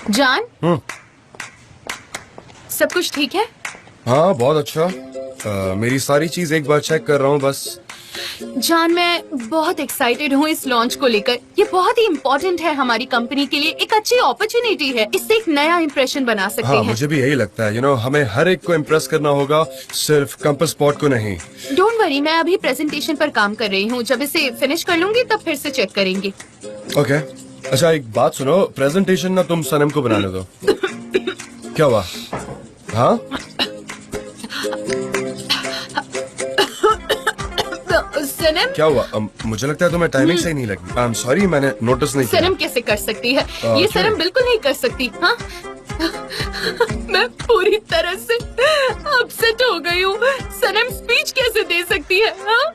जान, सब कुछ ठीक है? हाँ बहुत अच्छा। मेरी सारी चीज एक बार चेक कर रहा हूँ बस। जान, मैं बहुत एक्साइटेड हूँ इस लॉन्च को लेकर। ये बहुत ही इम्पोर्टेंट है हमारी कंपनी के लिए, एक अच्छी अपॉर्चुनिटी है। इससे एक नया इम्प्रेशन बना सकते हाँ, हैं। मुझे भी यही लगता है। हमें हर एक को इम्प्रेस करना होगा, सिर्फ कैंपस स्पॉट को नहीं। डोंट वरी, मैं अभी प्रेजेंटेशन पर काम कर रही हूँ। जब इसे फिनिश कर लूंगी तब फिर से चेक करेंगे। ओके। अच्छा एक बात सुनो, प्रेजेंटेशन ना तुम सनम को बनाने दो। क्या हुआ? हाँ सनम, क्या हुआ? मुझे लगता है तुम्हें टाइमिंग सही नहीं लगी। आई एम सॉरी, मैंने नोटिस नहीं किया। सनम कैसे कर सकती है? ये क्यों? सनम बिल्कुल नहीं कर सकती। हाँ मैं पूरी तरह से अपसेट हो गई हूँ। सनम स्पीच कैसे दे सकती है? हाँ,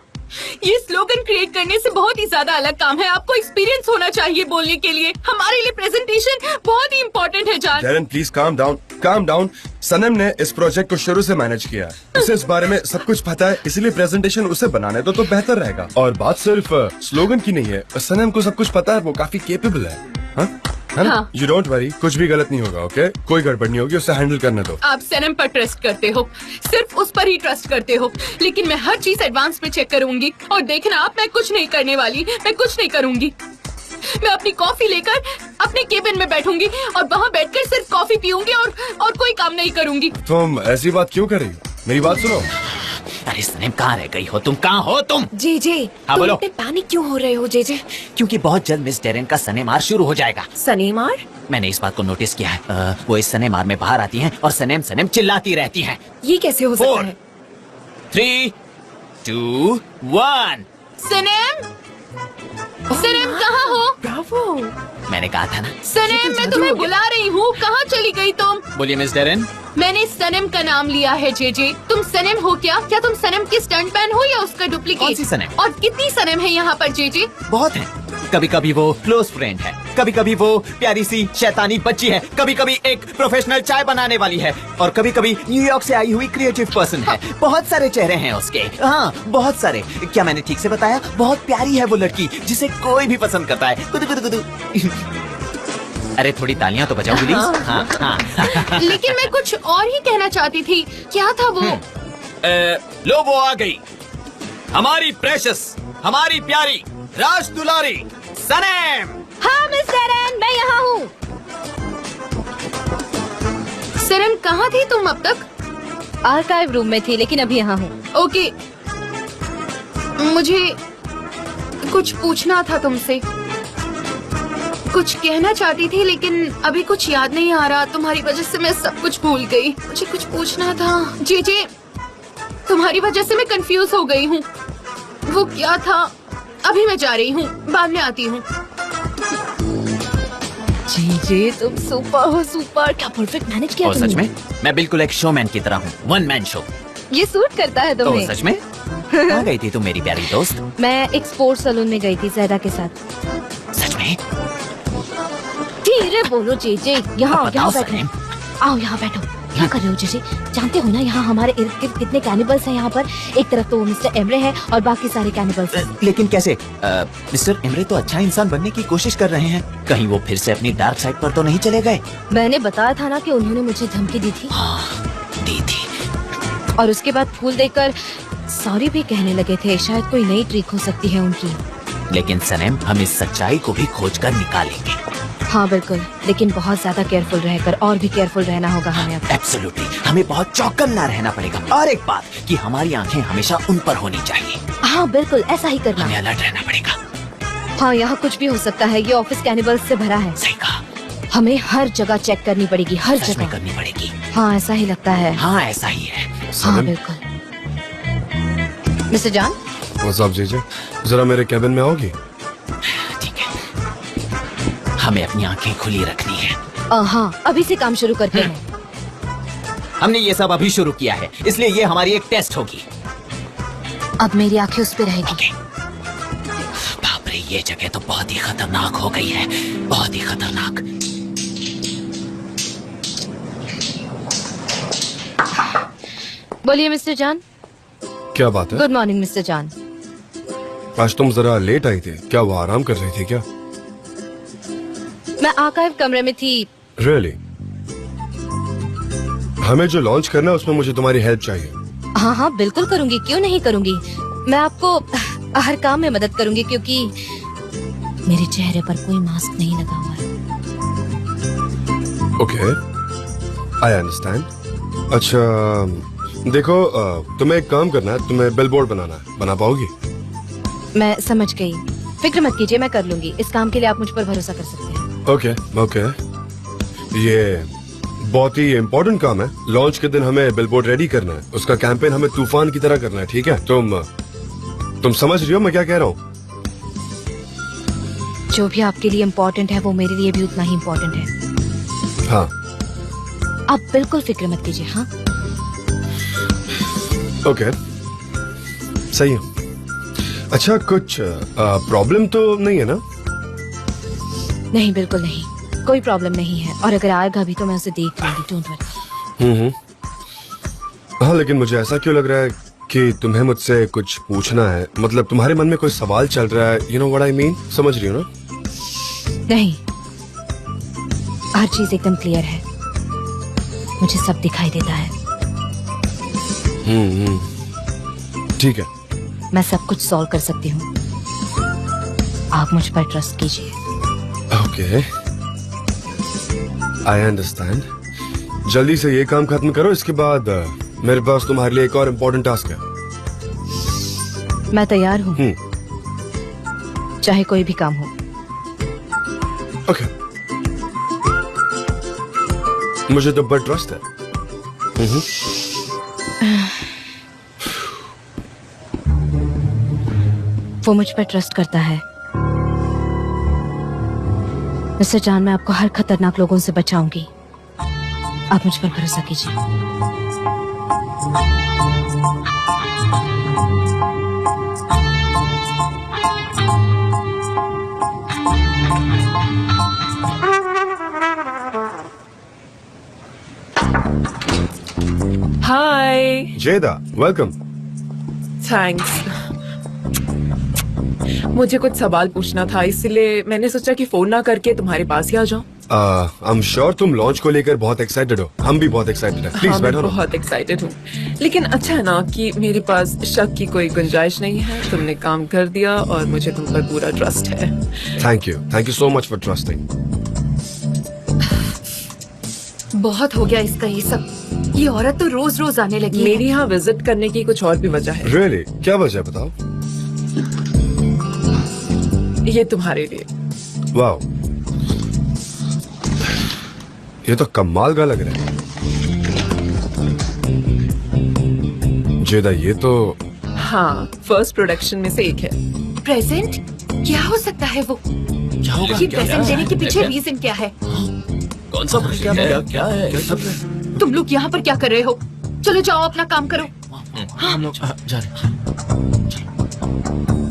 ये स्लोगन क्रिएट करने से बहुत ही ज्यादा अलग काम है। आपको एक्सपीरियंस होना चाहिए बोलने के लिए। हमारे लिए प्रेजेंटेशन बहुत ही इम्पोर्टेंट है जान। Darren please calm down, calm down. Sanam ने इस प्रोजेक्ट को शुरू से मैनेज किया है, उसे इस बारे में सब कुछ पता है, इसलिए प्रेजेंटेशन उसे बनाने दो तो बेहतर रहेगा। और बात सिर्फ स्लोगन की नहीं है, सनम को सब कुछ पता है, वो काफी केपेबल है। है ना? हाँ। यू डोंट वरी, कुछ भी गलत नहीं होगा। ओके, कोई गड़बड़ नहीं होगी, उसे हैंडल करने दो। आप सनम पर ट्रस्ट करते हो, सिर्फ उस पर ही ट्रस्ट करते हो, लेकिन मैं हर चीज एडवांस में चेक करूंगी। और देखना आप, मैं कुछ नहीं करने वाली, मैं कुछ नहीं करूंगी। मैं अपनी कॉफी लेकर अपने केबिन में बैठूंगी और वहाँ बैठकर सिर्फ कॉफी पीऊंगी और कोई काम नहीं करूंगी। तुम ऐसी बात क्यों कर रही हो? मेरी बात सुनो। अरे सनम, कहाँ रह गई हो तुम? कहाँ हो तुम? जेजे, हाँ, तुम बोलो। इतने पैनिक क्यों हो रहे हो जेजे? क्योंकि बहुत जल्द मिस डेरेन का सनेमार शुरू हो जाएगा। सनेमार? मैंने इस बात को नोटिस किया है। वो इस सनेमार में बाहर आती हैं और सनेम सनेम चिल्लाती रहती हैं। ये कैसे हो सकता है? 3, 2, 1। सनम, सनम कहाँ हो? ब्रावो। मैंने कहा था ना। सनम, मैं तुम्हें बुला रही हूँ, कहाँ चली गई तुम? बोलिए मिस डेरेन। मैंने सनम का नाम लिया है जेजे। तुम सनम हो क्या? क्या तुम सनम की स्टंट मैन हो या उसका डुप्लीकेट? कौन सी सनम? और कितनी सनम है यहाँ पर जेजे? बहुत है। कभी कभी वो क्लोज फ्रेंड है, कभी कभी वो प्यारी सी शैतानी बच्ची है, कभी कभी एक प्रोफेशनल चाय बनाने वाली है, और कभी कभी न्यूयॉर्क से आई हुई क्रिएटिव पर्सन है। बहुत सारे चेहरे हैं उसके। हाँ, बहुत सारे। क्या मैंने ठीक से बताया? बहुत प्यारी है वो लड़की, जिसे कोई भी पसंद करता है। गुदु गुदु गुदु। अरे थोड़ी तालियां तो बजाओ प्लीज। हाँ, हाँ। लेकिन मैं कुछ और ही कहना चाहती थी। क्या था वो? लो वो आ गई, हमारी प्रेशस, हमारी प्यारी राज दुलारी सनम। हाँ मिस्टर एन, मैं यहाँ हूँ। सनम कहाँ थी तुम अब तक? आर्काइव रूम में थी, लेकिन अभी यहाँ हूँ। ओके, मुझे कुछ पूछना था तुमसे। कुछ कहना चाहती थी लेकिन अभी कुछ याद नहीं आ रहा। तुम्हारी वजह से मैं सब कुछ भूल गई। मुझे कुछ पूछना था जेजे, तुम्हारी वजह से मैं कंफ्यूज हो गई हूँ। वो क्या था? अभी मैं जा रही हूँ, बाद में आती हूँ। जेजे, तुम सुपर हो, सुपर। क्या परफेक्ट मैनेज किया और तुमने। सच में मैं बिल्कुल एक शोमैन की तरह हूँ, वन मैन शो। ये सूट करता है तो तुम्हें। सच में कहाँ गई थी तुम मेरी प्यारी दोस्त? मैं एक स्पोर्ट्स सैलून में गई थी जैदा के साथ। सच में? धीरे बोलो जेजे। यहाँ बताओ यहाँ बैठो। सनम। आओ यहाँ बैठो। क्या कर रहे हो जेजे? जानते हो ना यहाँ हमारे इर्द गिर्द कितने कैनिबल्स हैं यहाँ पर। एक तरफ तो वो मिस्टर एमरे है और बाकी सारे कैनिबल्स हैं। लेकिन कैसे? मिस्टर एमरे तो अच्छा इंसान बनने की कोशिश कर रहे हैं, कहीं वो फिर से अपनी डार्क साइड पर तो नहीं चले गए? मैंने बताया था ना कि उन्होंने मुझे धमकी दी थी। हाँ, दी थी। और उसके बाद फूल देकर सॉरी भी कहने लगे थे। शायद कोई नई ट्रिक हो सकती है उनकी। लेकिन सनम, हम इस सच्चाई को भी खोज कर निकालेंगे। हाँ बिल्कुल, लेकिन बहुत ज्यादा केयरफुल रहकर, और भी केयरफुल रहना होगा हमें अब। एब्सोल्युटली, हमें बहुत चौकन्ना रहना पड़ेगा। और एक बात कि हमारी आंखें हमेशा उन पर होनी चाहिए। हाँ बिल्कुल, ऐसा ही करना हमें है। अलर्ट रहना पड़ेगा। हाँ, यहाँ कुछ भी हो सकता है। ये ऑफिस कैनिबल्स से भरा है। सही कहा। हमें हर जगह चेक करनी पड़ेगी, हर सच में जगह। करनी पड़ेगी। हाँ ऐसा ही लगता है। हाँ, ऐसा ही है। हाँ सनम, बिल्कुल। मिस्टर जान, व्हाट्स अप जीजे? जरा मेरे कैबिन में आओगी? ठीक है, हमें अपनी आंखें खुली रखनी है। हाँ, अभी से काम शुरू करते हैं। हमने ये सब अभी शुरू किया है, इसलिए ये हमारी एक टेस्ट होगी। अब मेरी आंखें उस पे रहेगी। ओके। बाप रे, ये जगह तो बहुत ही खतरनाक हो गई है, बहुत ही खतरनाक। बोलिए मिस्टर जान। क्या बात है? गुड मॉर्निंग मिस्टर जान। आज तुम जरा लेट आई थी, क्या वो आराम कर रही थी क्या? मैं आर्काइव कमरे में थी, रियली हमें जो लॉन्च करना है उसमें मुझे तुम्हारी हेल्प चाहिए। हाँ हाँ बिल्कुल करूंगी, क्यों नहीं करूंगी। मैं आपको हर काम में मदद करूंगी क्योंकि मेरे चेहरे पर कोई मास्क नहीं लगा हुआ है। Okay, I understand. अच्छा देखो, तुम्हें एक काम करना है, तुम्हें बिलबोर्ड बनाना है, बना पाओगी? मैं समझ गई, फिक्र मत कीजिए, मैं कर लूंगी। इस काम के लिए आप मुझ पर भरोसा कर सकते हैं। ओके ओके, ये बहुत ही इम्पोर्टेंट काम है। लॉन्च के दिन हमें बिलबोर्ड रेडी करना है, उसका कैंपेन हमें तूफान की तरह करना है, ठीक है? तुम समझ रही हो मैं क्या कह रहा हूँ? जो भी आपके लिए इम्पोर्टेंट है वो मेरे लिए भी उतना ही इम्पोर्टेंट है। हाँ आप बिल्कुल फिक्र मत कीजिए। हाँ ओके, सही है। अच्छा, कुछ प्रॉब्लम तो नहीं है ना? नहीं, बिल्कुल नहीं, कोई प्रॉब्लम नहीं है। और अगर आएगा भी तो मैं उसे देख लूंगी, डोंट वरी। हाँ, लेकिन मुझे ऐसा क्यों लग रहा है कि तुम्हें मुझसे कुछ पूछना है, मतलब तुम्हारे मन में कोई सवाल चल रहा है। You know what I mean, समझ रही हो ना? नहीं, हर चीज एकदम क्लियर है, मुझे सब दिखाई देता है। ठीक है। मैं सब कुछ सॉल्व कर सकती हूँ, आप मुझ पर ट्रस्ट कीजिए। Okay, I understand. जल्दी से ये काम खत्म करो, इसके बाद मेरे पास तुम्हारे लिए एक और इम्पोर्टेंट टास्क है। मैं तैयार हूँ, चाहे कोई भी काम हो। ओके, मुझे तो बड़ा ट्रस्ट है। वो मुझ पर ट्रस्ट करता है। मिस्टर जान, मैं आपको हर खतरनाक लोगों से बचाऊंगी, आप मुझ पर भरोसा कीजिए। हाय, जेदा, वेलकम। थैंक्स। मुझे कुछ सवाल पूछना था, इसलिए मैंने सोचा कि फोन ना करके तुम्हारे पास ही आ जाऊं। आई एम श्योर तुम लॉन्च को लेकर बहुत एक्साइटेड हो, हम भी बहुत एक्साइटेड हैं। प्लीज हाँ, मैं बैठो ना। बहुत एक्साइटेड हूँ, लेकिन अच्छा है ना कि मेरे पास शक की कोई गुंजाइश नहीं है। तुमने काम कर दिया और मुझे तुम पर पूरा ट्रस्ट है। Thank you so much for trusting. बहुत हो गया इसका ये सब। ये औरत तो रोज रोज आने लगी है। मेरी यहाँ विजिट करने की कुछ और भी वजह है। रियली, क्या वजह बताओ? ये तुम्हारे लिए। वाओ, ये तो कमाल का लग रहा है। जेदा, ये तो हाँ, फर्स्ट प्रोडक्शन में से एक है। प्रेजेंट? क्या हो सकता है वो? ये प्रेजेंट देने के पीछे रीजन क्या है? कौन सा क्या है? तुम लोग यहाँ पर क्या कर रहे हो? चलो जाओ, अपना काम करो। हम लोग जा रहे हैं।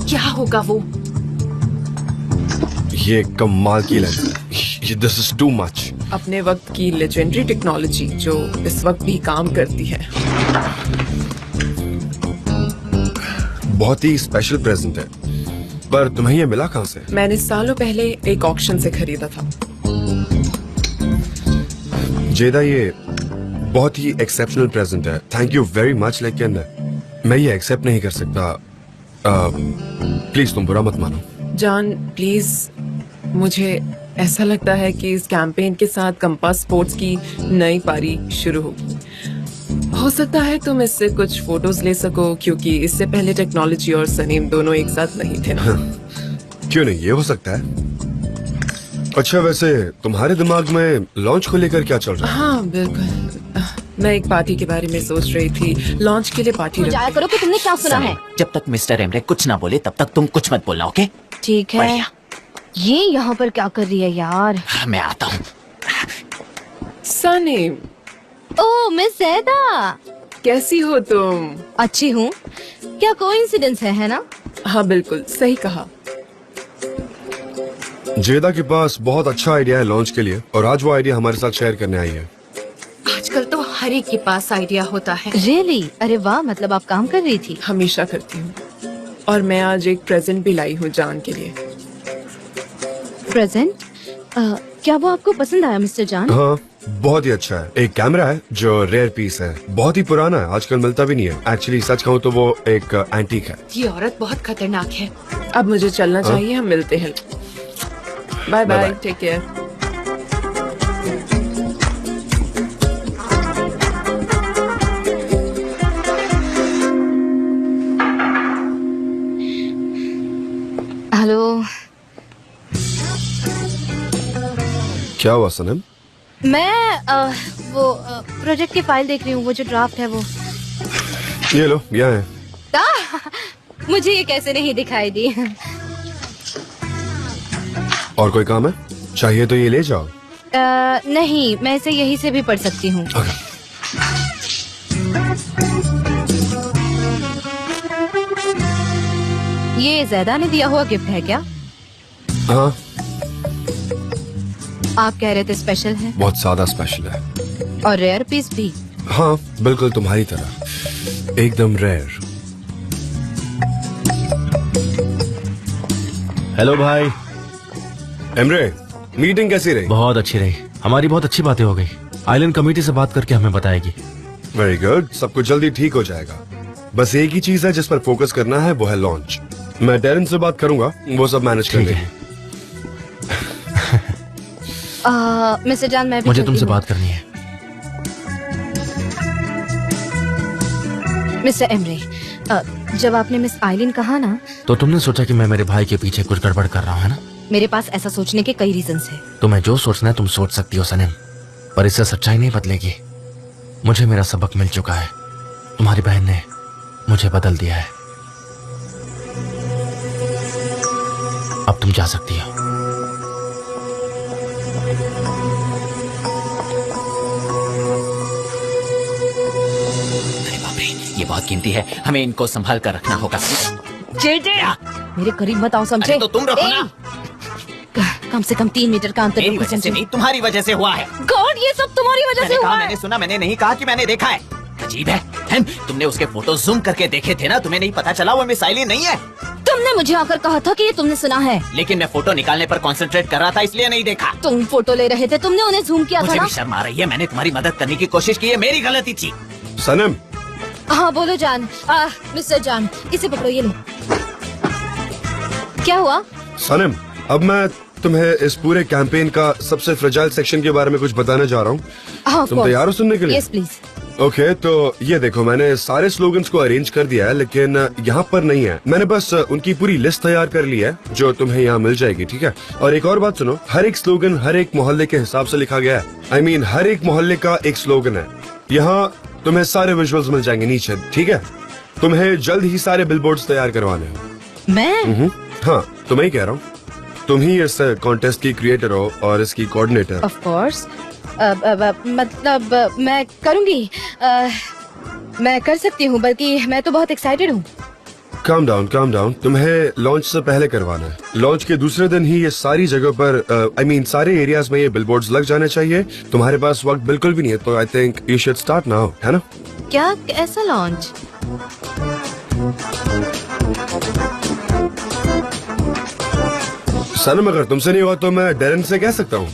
क्या होगा वो? ये कमाल की लग रहा है। This is too much. अपने वक्त की लेजेंडरी टेक्नोलॉजी जो इस वक्त भी काम करती है। बहुत ही स्पेशल प्रेजेंट है, पर तुम्हें ये मिला कहाँ से? मैंने सालों पहले एक ऑक्शन से खरीदा था। जेदा, ये बहुत ही एक्सेप्शनल प्रेजेंट है, थैंक यू वेरी मच, लेकिन मैं ये एक्सेप्ट नहीं कर सकता। प्लीज तुम बुरा मत मानो। जान प्लीज, मुझे ऐसा लगता है कि इस कैंपेन के साथ कंपास स्पोर्ट्स की नई पारी शुरू होगी। हो सकता है तुम इससे कुछ फोटोज ले सको, क्योंकि इससे पहले टेक्नोलॉजी और सनीम दोनों एक साथ नहीं थे ना। क्यों नहीं, ये हो सकता है। अच्छा, वैसे तुम्हारे दिमाग में लॉन्च को लेकर क्या चल रहा है? हाँ बिल्कुल, मैं एक पार्टी के बारे में सोच रही थी। लॉन्च के लिए पार्टी जाया रखते। करो कि तुमने क्या सुना है। जब तक मिस्टर एमरे कुछ ना बोले तब तक तुम कुछ मत बोलना, ओके? ठीक है, बढ़िया। ये यहाँ पर क्या कर रही है यार? मैं आता हूँ। सनीम, ओह मिस ज़ैदा, कैसी हो तुम? अच्छी हूँ। क्या कोइंसिडेंस है ना? हाँ बिल्कुल सही कहा। जेदा के पास बहुत अच्छा आइडिया है लॉन्च के लिए, और आज वो आइडिया हमारे साथ शेयर करने आई है। आजकल तो हर एक के पास आइडिया होता है। रियली? अरे वाह, मतलब आप काम कर रही थी। हमेशा करती हूँ, और मैं आज एक प्रेजेंट भी लाई हूँ जान के लिए। प्रेजेंट? क्या वो आपको पसंद आया मिस्टर जान? हाँ, बहुत ही अच्छा है। एक कैमरा है जो रेयर पीस है, बहुत ही पुराना है, आजकल मिलता भी नहीं है। एक्चुअली सच कहूँ तो वो एक एंटीक है। ये औरत बहुत खतरनाक है। अब मुझे चलना चाहिए, हम मिलते हैं। Bye bye, Bye-bye. Take care. Hello. क्या हुआ सनम? मैं वो प्रोजेक्ट की फाइल देख रही हूँ, वो जो ड्राफ्ट है वो। ये लो, यहाँ है। मुझे ये कैसे नहीं दिखाई दी? और कोई काम है? चाहिए तो ये ले जाओ। नहीं, मैं इसे यहीं से भी पढ़ सकती हूँ। Okay. ये ज़ैदा ने दिया हुआ गिफ्ट है क्या? हाँ, आप कह रहे थे स्पेशल है बहुत ज्यादा स्पेशल है। और रेयर पीस भी। हाँ, बिल्कुल तुम्हारी तरह, एकदम रेयर। हेलो भाई। एमरे, मीटिंग कैसी रही? बहुत अच्छी रही, हमारी बहुत अच्छी बातें हो गई। आइलैंड कमेटी से बात करके हमें बताएगी। वेरी गुड, सब कुछ जल्दी ठीक हो जाएगा। बस एक ही चीज है जिस पर फोकस करना है, वो है लॉन्च। मैं डेरन से बात करूंगा, वो सब मैनेज कर ठीक लेगी। है। मिस्टर जान, मैं भी मुझे चलती तुमसे हूँ। बात करनी है। मिस्टर एमरे, जब आपने मिस आइलिन कहा ना, तो तुमने सोचा कि मैं मेरे भाई के पीछे कुछ गड़बड़ कर रहा हूँ, है ना? मेरे पास ऐसा सोचने के कई रीजंस हैं। तुम्हें जो सोचना है तुम सोच सकती हो सनम, पर इससे सच्चाई नहीं बदलेगी। मुझे मेरा सबक मिल चुका है, तुम्हारी बहन ने मुझे बदल दिया है। अब तुम जा सकती हो। अरे बाप रे, ये बहुत कीमती है, हमें इनको संभाल कर रखना होगा। मेरे करीब मत आओ, समझे? अरे तो तुम रखो ना। कम से कम 3 मीटर का अंतर मेरी रखो, वजह से समझे? नहीं, तुम्हारी वजह से हुआ है। गॉड, ये सब तुम्हारी वजह से मैंने हुआ कहा, है। मैंने सुना, मैंने नहीं कहा कि मैंने देखा है। अजीब है, तुमने उसके फोटो जूम करके देखे थे ना, तुम्हें नहीं पता चला वो मिस आइलिन नहीं है? तुमने मुझे आकर कहा था कि ये तुमने सुना है। लेकिन मैं फोटो निकालने पर कंसंट्रेट कर रहा था, इसलिए नहीं देखा। तुम फोटो ले रहे थे, तुमने उन्हें जूम किया था मुझे ना? भी शर्म आ रही है, मैंने तुम्हारी मदद करने की कोशिश की है, मेरी गलती थी। सनम, हाँ बोलो जान। मिस्टर जान, इसे पकड़ो, ये लो। क्या हुआ? सनम, अब मैं तुम्हें इस पूरे कैंपेन का सबसे फ्रेजाइल सेक्शन के बारे में कुछ बताने जा रहा हूँ। हाँ, तुम तैयार हो सुनने के लिए? Yes please. ओके, तो ये देखो, मैंने सारे स्लोगन्स को अरेंज कर दिया है, लेकिन यहाँ पर नहीं है। मैंने बस उनकी पूरी लिस्ट तैयार कर ली है, जो तुम्हें यहाँ मिल जाएगी, ठीक है? और एक और बात सुनो, हर एक स्लोगन हर एक मोहल्ले के हिसाब से लिखा गया है। I mean, हर एक मोहल्ले का एक स्लोगन है। यहाँ तुम्हें सारे विजुअल्स मिल जाएंगे नीचे, ठीक है? तुम्हें जल्द ही सारे बिलबोर्ड्स तैयार करवाने हैं। मैं? हाँ, तुम्हें ही कह रहा हूँ। तुम ही इस कॉन्टेस्ट की क्रिएटर हो और इसकी कोऑर्डिनेटर। Of course. मतलब मैं करूँगी। मैं कर सकती हूँ, बल्कि मैं तो बहुत एक्साइटेड हूँ। Calm down. तुम्हें लॉन्च से पहले करवाना है। लॉन्च के दूसरे दिन ही ये सारी जगह पर I mean, सारे एरियाज में ये बिलबोर्ड्स लग जाने चाहिए। तुम्हारे पास वक्त बिल्कुल भी नहीं है, तो I think you should start now, है ना? क्या? ऐसा लॉन्च? सनम, अगर तुमसे नहीं हुआ तो मैं डेरन से कह सकता हूँ।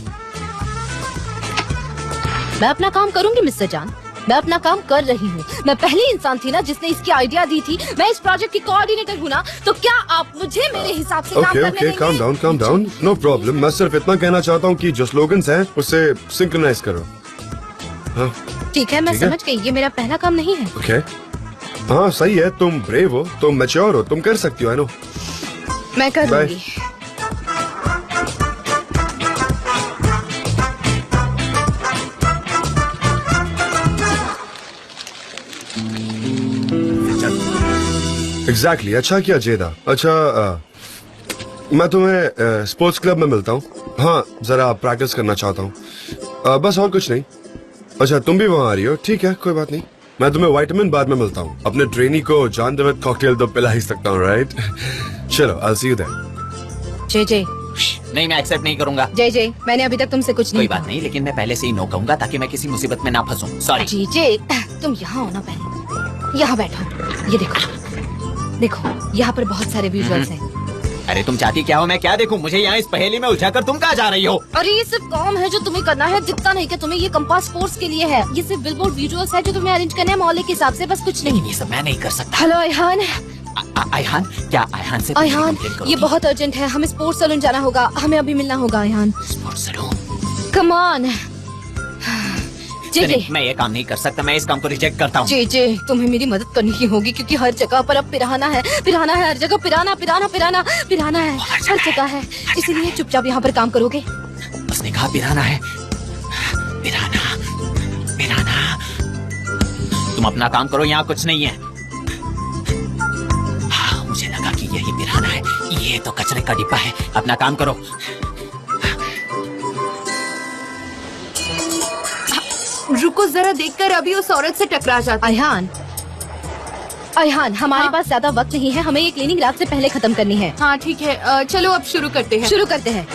मैं अपना काम करूंगी मिस्टर जान, मैं अपना काम कर रही हूँ। मैं पहली इंसान थी ना जिसने इसकी आइडिया दी थी। मैं इस प्रोजेक्ट की कोऑर्डिनेटर हूँ ना, तो क्या आप मुझे मेरे हिसाब से काम करने ओके, देंगे? Calm down, no problem. मैं सिर्फ इतना कहना चाहता हूँ कि जो स्लोगन्स हैं उसे सिंक्रोनाइज करो। हाँ, ठीक है, मैं ठीक है। समझ गई, ये मेरा पहला काम नहीं है। ओके। हाँ, सही है, तुम ब्रेव हो, तुम मैच्योर हो, तुम कर सकती हो, आई नो। मैं कर Bye. लूंगी। एग्जैक्टली, अच्छा किया जेदा। अच्छा, मैं तुम्हें स्पोर्ट्स क्लब में मिलता हूँ। हाँ, जरा प्रैक्टिस करना चाहता हूँ, बस और कुछ नहीं। अच्छा, तुम भी वहाँ आ रही हो? ठीक है, कोई बात नहीं। मैं तुम्हें विटामिन बार में मिलता हूँ। अपने ट्रेनी को जान देवत कॉकटेल तो पिला ही सकता हूँ, राइट? चलो, आई सी यू देयर। जे नहीं, मैं एक्सेप्ट नहीं करूंगा। जे, मैंने अभी तक तुमसे कुछ कोई नहीं बात नहीं, लेकिन मैं पहले से ही नो कहूंगा ताकि मैं किसी मुसीबत में ना फंसूं। सॉरी। जे, तुम यहाँ हो ना, पहले यहाँ बैठो। ये देखो, यहाँ पर बहुत सारे विजुअल्स हैं। अरे तुम चाहती क्या हो, मैं क्या देखूं? मुझे यहाँ इस पहेली में उलझा कर तुम कहाँ जा रही हो? अरे ये सिर्फ काम है जो तुम्हें करना है, दिखता नहीं कि तुम्हें ये कंपास स्पोर्ट्स के लिए है। ये सिर्फ बिलबोर्ड विजुअल्स है जो तुम्हें अरेंज करने हैं मोहल्ले के हिसाब से, बस कुछ नहीं। ये सब मैं नहीं कर सकता। हेलो अयहान। अयहान? क्या अयहान से अयहान, ये बहुत अर्जेंट है, हमें स्पोर्ट्स सैलून जाना होगा, हमें अभी मिलना होगा Ayhan. Sports saloon? Come on. जे मैं ये काम नहीं कर सकता, मैं इस काम को रिजेक्ट करता हूँ। जे तुम्हें मेरी मदद करनी ही होगी क्योंकि हर जगह पर अब पिराना है, पिराना है हर जगह, पिराना पिराना पिराना पिराना है हर जगह है, इसीलिए चुपचाप यहाँ पर काम करोगे। उसने कहा पिराना है, पिराना पिराना। तुम अपना काम करो, यहाँ कुछ नहीं है। हाँ, मुझे लगा कि यही पिराना है, ये तो कचरे का डिब्बा है। अपना काम करो। रुको जरा, देखकर अभी उस औरत से टकरा जाता। अयहान, अयहान, हमारे पास ज्यादा वक्त नहीं है, हमें ये क्लीनिंग रात से पहले खत्म करनी है। हाँ ठीक है, चलो अब शुरू करते हैं। शुरू करते हैं।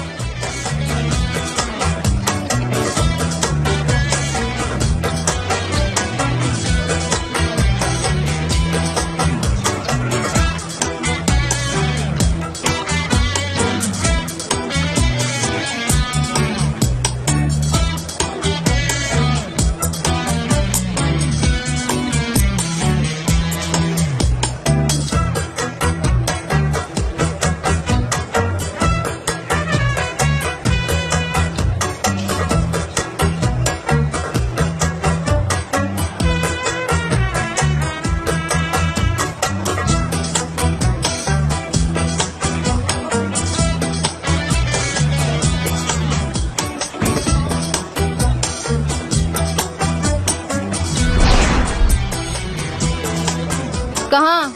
कहाँ?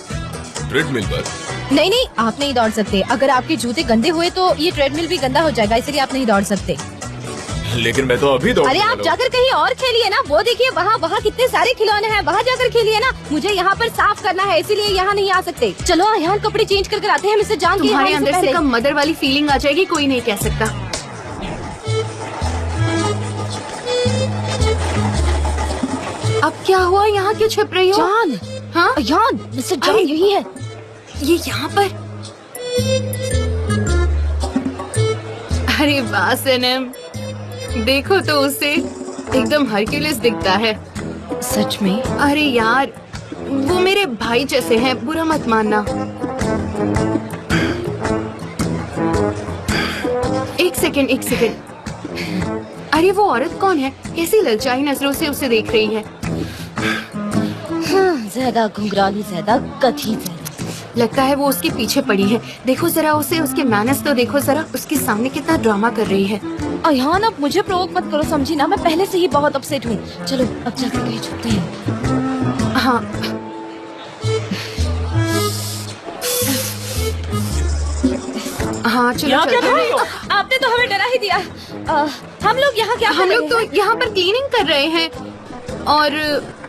ट्रेडमिल पर। नहीं नहीं, आप नहीं दौड़ सकते। अगर आपके जूते गंदे हुए तो ये ट्रेडमिल भी गंदा हो जाएगा, इसलिए आप नहीं दौड़ सकते। लेकिन मैं तो अभी दौड़। अरे आप जाकर कहीं और खेलिए ना, वो देखिए वहाँ वहाँ कितने सारे खिलौने हैं, वहाँ जाकर खेलिए ना। मुझे यहाँ पर साफ करना है, इसीलिए यहाँ नहीं आ सकते। चलो यहाँ कपड़े चेंज करके आते हैं, मिस्टर जान। तुम्हारे अंदर से कम मदर वाली फीलिंग आ जाएगी, कोई नहीं कह सकता। अब क्या हुआ, यहाँ क्यों छुप रही हो? जान। हाँ जान, मिस्टर जान यही है। ये यहाँ पर? अरे वाह सनम, देखो तो उसे, एकदम हरक्यूलिस दिखता है। सच में? अरे यार, वो मेरे भाई जैसे हैं, बुरा मत मानना। एक सेकंड एक सेकंड। अरे वो औरत कौन है? कैसी ललचाई नजरों से उसे देख रही है। हाँ, ज्यादा घुंघरालू, ज्यादा कथी, ज्यादा। लगता है वो उसके पीछे पड़ी है। देखो जरा उसे, उसके मैनर्स तो देखो जरा, उसके सामने कितना ड्रामा कर रही है। अयहान, अब मुझे प्रोवोक मत करो, समझी ना? मैं पहले से ही बहुत अपसेट हूँ। चलो अब चलते कहीं छुपते हैं। हाँ हाँ चलो यहाँ क्या चलते कर हैं। रही हो? आपने तो हमें डरा ही दिया। हम लोग यहाँ क्या हम लोग तो यहाँ पर क्लीनिंग कर रहे हैं और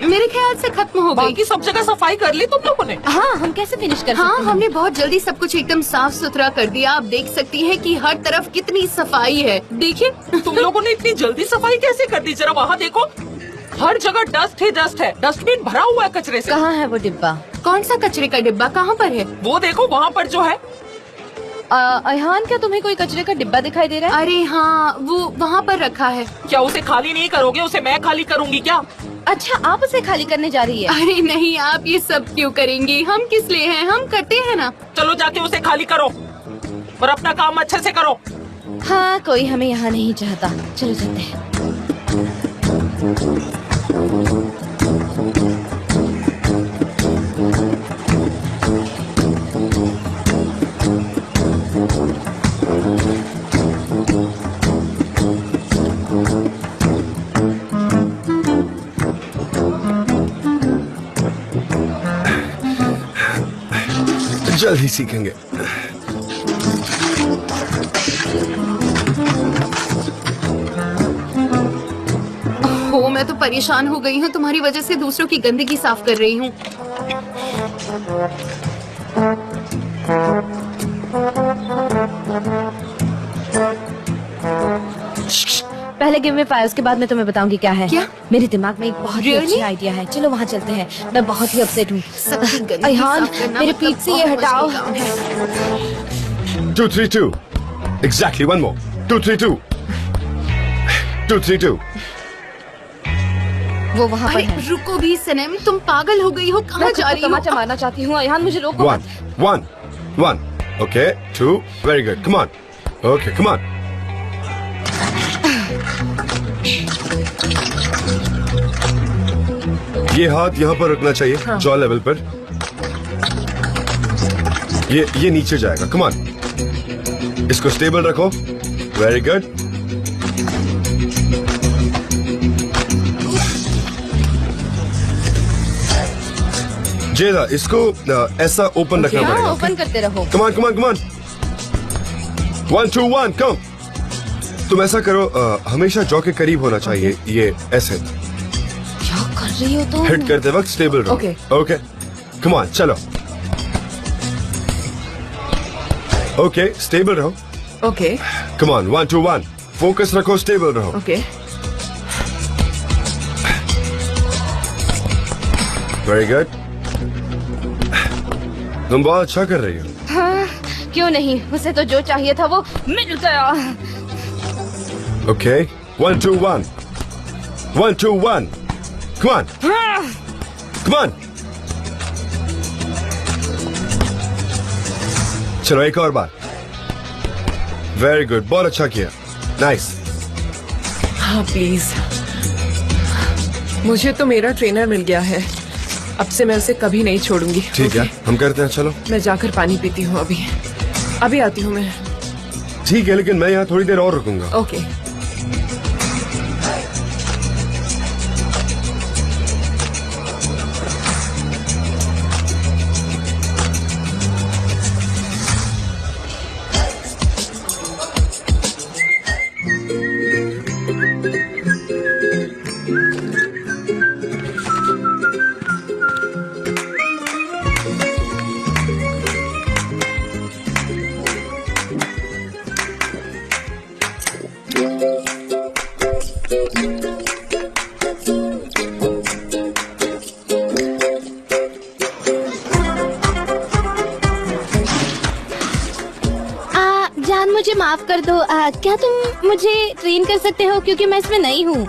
मेरे ख्याल से खत्म हो गई। बाकी सब जगह सफाई कर ली तुम लोगों ने? हाँ, हम कैसे फिनिश कर हाँ, सकते हैं? हमने बहुत जल्दी सब कुछ एकदम साफ सुथरा कर दिया। आप देख सकती हैं कि हर तरफ कितनी सफाई है। देखिए तुम लोगों ने इतनी जल्दी सफाई कैसे कर दी? जरा वहाँ देखो, हर जगह डस्ट ही डस्ट है। डस्टबिन भरा हुआ है कचरे से। कहाँ है वो डिब्बा? कौन सा कचरे का डिब्बा, कहाँ पर है? वो देखो वहाँ पर जो है। अयहान, क्या तुम्हें कोई कचरे का डिब्बा दिखाई दे रहा है? अरे हाँ, वो वहाँ पर रखा है। क्या उसे खाली नहीं करोगे? उसे मैं खाली करूँगी क्या? अच्छा, आप उसे खाली करने जा रही है? अरे नहीं, आप ये सब क्यों करेंगी? हम किस लिए हैं, हम करते हैं ना। चलो जाके उसे खाली करो और अपना काम अच्छे से करो। हाँ, कोई हमें यहाँ नहीं चाहता। चलो चलते हैं। जल्द ही सीखेंगे। हो, मैं तो परेशान हो गई हूँ, तुम्हारी वजह से दूसरों की गंदगी साफ कर रही हूँ। पहले गिव मी 5, उसके बाद मैं तुम्हें बताऊंगी क्या है। क्या? मेरे दिमाग में एक बहुत ही Really? अच्छी आइडिया है। चलो वहाँ चलते हैं। मैं बहुत ही अपसेट हूँ। सबकी गंदगी अयहान, साफ करना मेरे मतलब पीठ से ये बहुत हटाओ। मुश्किल काम है। 2, 3, 2. Exactly, one more. 2, 3, 2. 2, 3, 2. वो वहाँ पर अरे है। रुको भी सनम, तुम पागल हो गई हो, कहाँ मैं जा रही हो? तमाचा मारना चाहती हूँ अयान, मुझे रोको 1, 1, 1. Okay, 2. Very good. Come on. Okay, come on. ये हाथ यहाँ पर रखना चाहिए, जॉ लेवल पर। ये नीचे जाएगा। कम ऑन, इसको स्टेबल रखो। Very good. जेदा, इसको ऐसा ओपन रखना पड़ेगा। ओपन करते रहो। Come on, come on, come on. 1, 2, 1, कम। तुम ऐसा करो, हमेशा जॉ के करीब होना चाहिए। ये ऐसे क्या कर रही हो तुम? हिट करते वक्त स्टेबल रहो। Okay. ओके, कम ऑन, चलो। ओके, स्टेबल रहो। Okay come on, 1, 2, 1। फोकस रखो, स्टेबल रहो। ओके। Very good. तुम बहुत अच्छा कर रही हो। हाँ, क्यों नहीं, उसे तो जो चाहिए था वो मिल गया। Okay, 1, 2, 1। 1, 2, 1। Come on, come on. चलो एक और बार। वेरी गुड, बहुत अच्छा किया। नाइस। हाँ प्लीज, मुझे तो मेरा ट्रेनर मिल गया है, अब से मैं उसे कभी नहीं छोड़ूंगी। ठीक है, हम करते हैं। चलो मैं जाकर पानी पीती हूँ, अभी आती हूँ मैं। ठीक है, लेकिन मैं यहाँ थोड़ी देर और रुकूंगा। ओके। जान, मुझे माफ कर दो। क्या तुम मुझे ट्रेन कर सकते हो, क्योंकि मैं इसमें नई हूँ।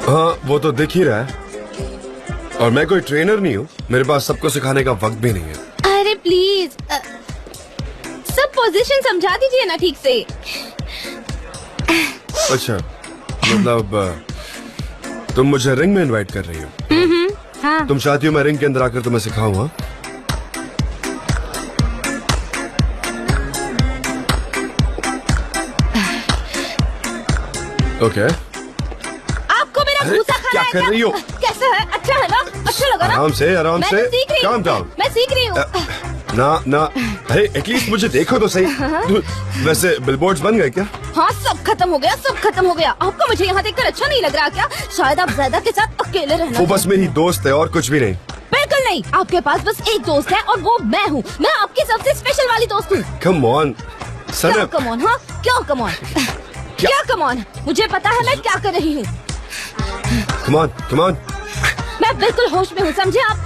हाँ, वो तो दिख ही रहा है। और मैं कोई ट्रेनर नहीं हूँ, मेरे पास सबको सिखाने का वक्त भी नहीं है। अरे प्लीज, सब पोजीशन समझा दीजिए ना ठीक से। अच्छा, मतलब तुम मुझे रिंग में इनवाइट कर रही हो? हाँ। तुम चाहती हो मैं रिंग के अंदर आकर तुम्हें सिखाऊं? हाँ? ओके। आपको मेरा अरे, भूसा खाना क्या है कर रही हो? कैसा है? अच्छा है ना? अच्छा लगा ना? आराम से, आराम मैं से। तो सीख रही Calm हूँ। down. मैं सीख रही हूँ। ना, अरे एटलीस्ट मुझे देखो तो सही। वैसे बिलबोर्ड्स बन गए क्या? हाँ, सब खत्म हो गया, सब खत्म हो गया। आपको मुझे यहाँ देखकर अच्छा नहीं लग रहा क्या? शायद आप ज़्यादा के साथ अकेले रहना। वो बस मेरी दोस्त है और कुछ भी नहीं। बिल्कुल नहीं, आपके पास बस एक दोस्त है और वो मैं हूँ। मैं आपकी सबसे स्पेशल वाली दोस्त हूँ। कम ऑन क्या सनम। Come on? हाँ, क्या कम ऑन? क्या कम ऑन? मुझे पता है मैं क्या कर रही हूँ। Come on, come on. मैं बिल्कुल होश में हूँ, समझे आप?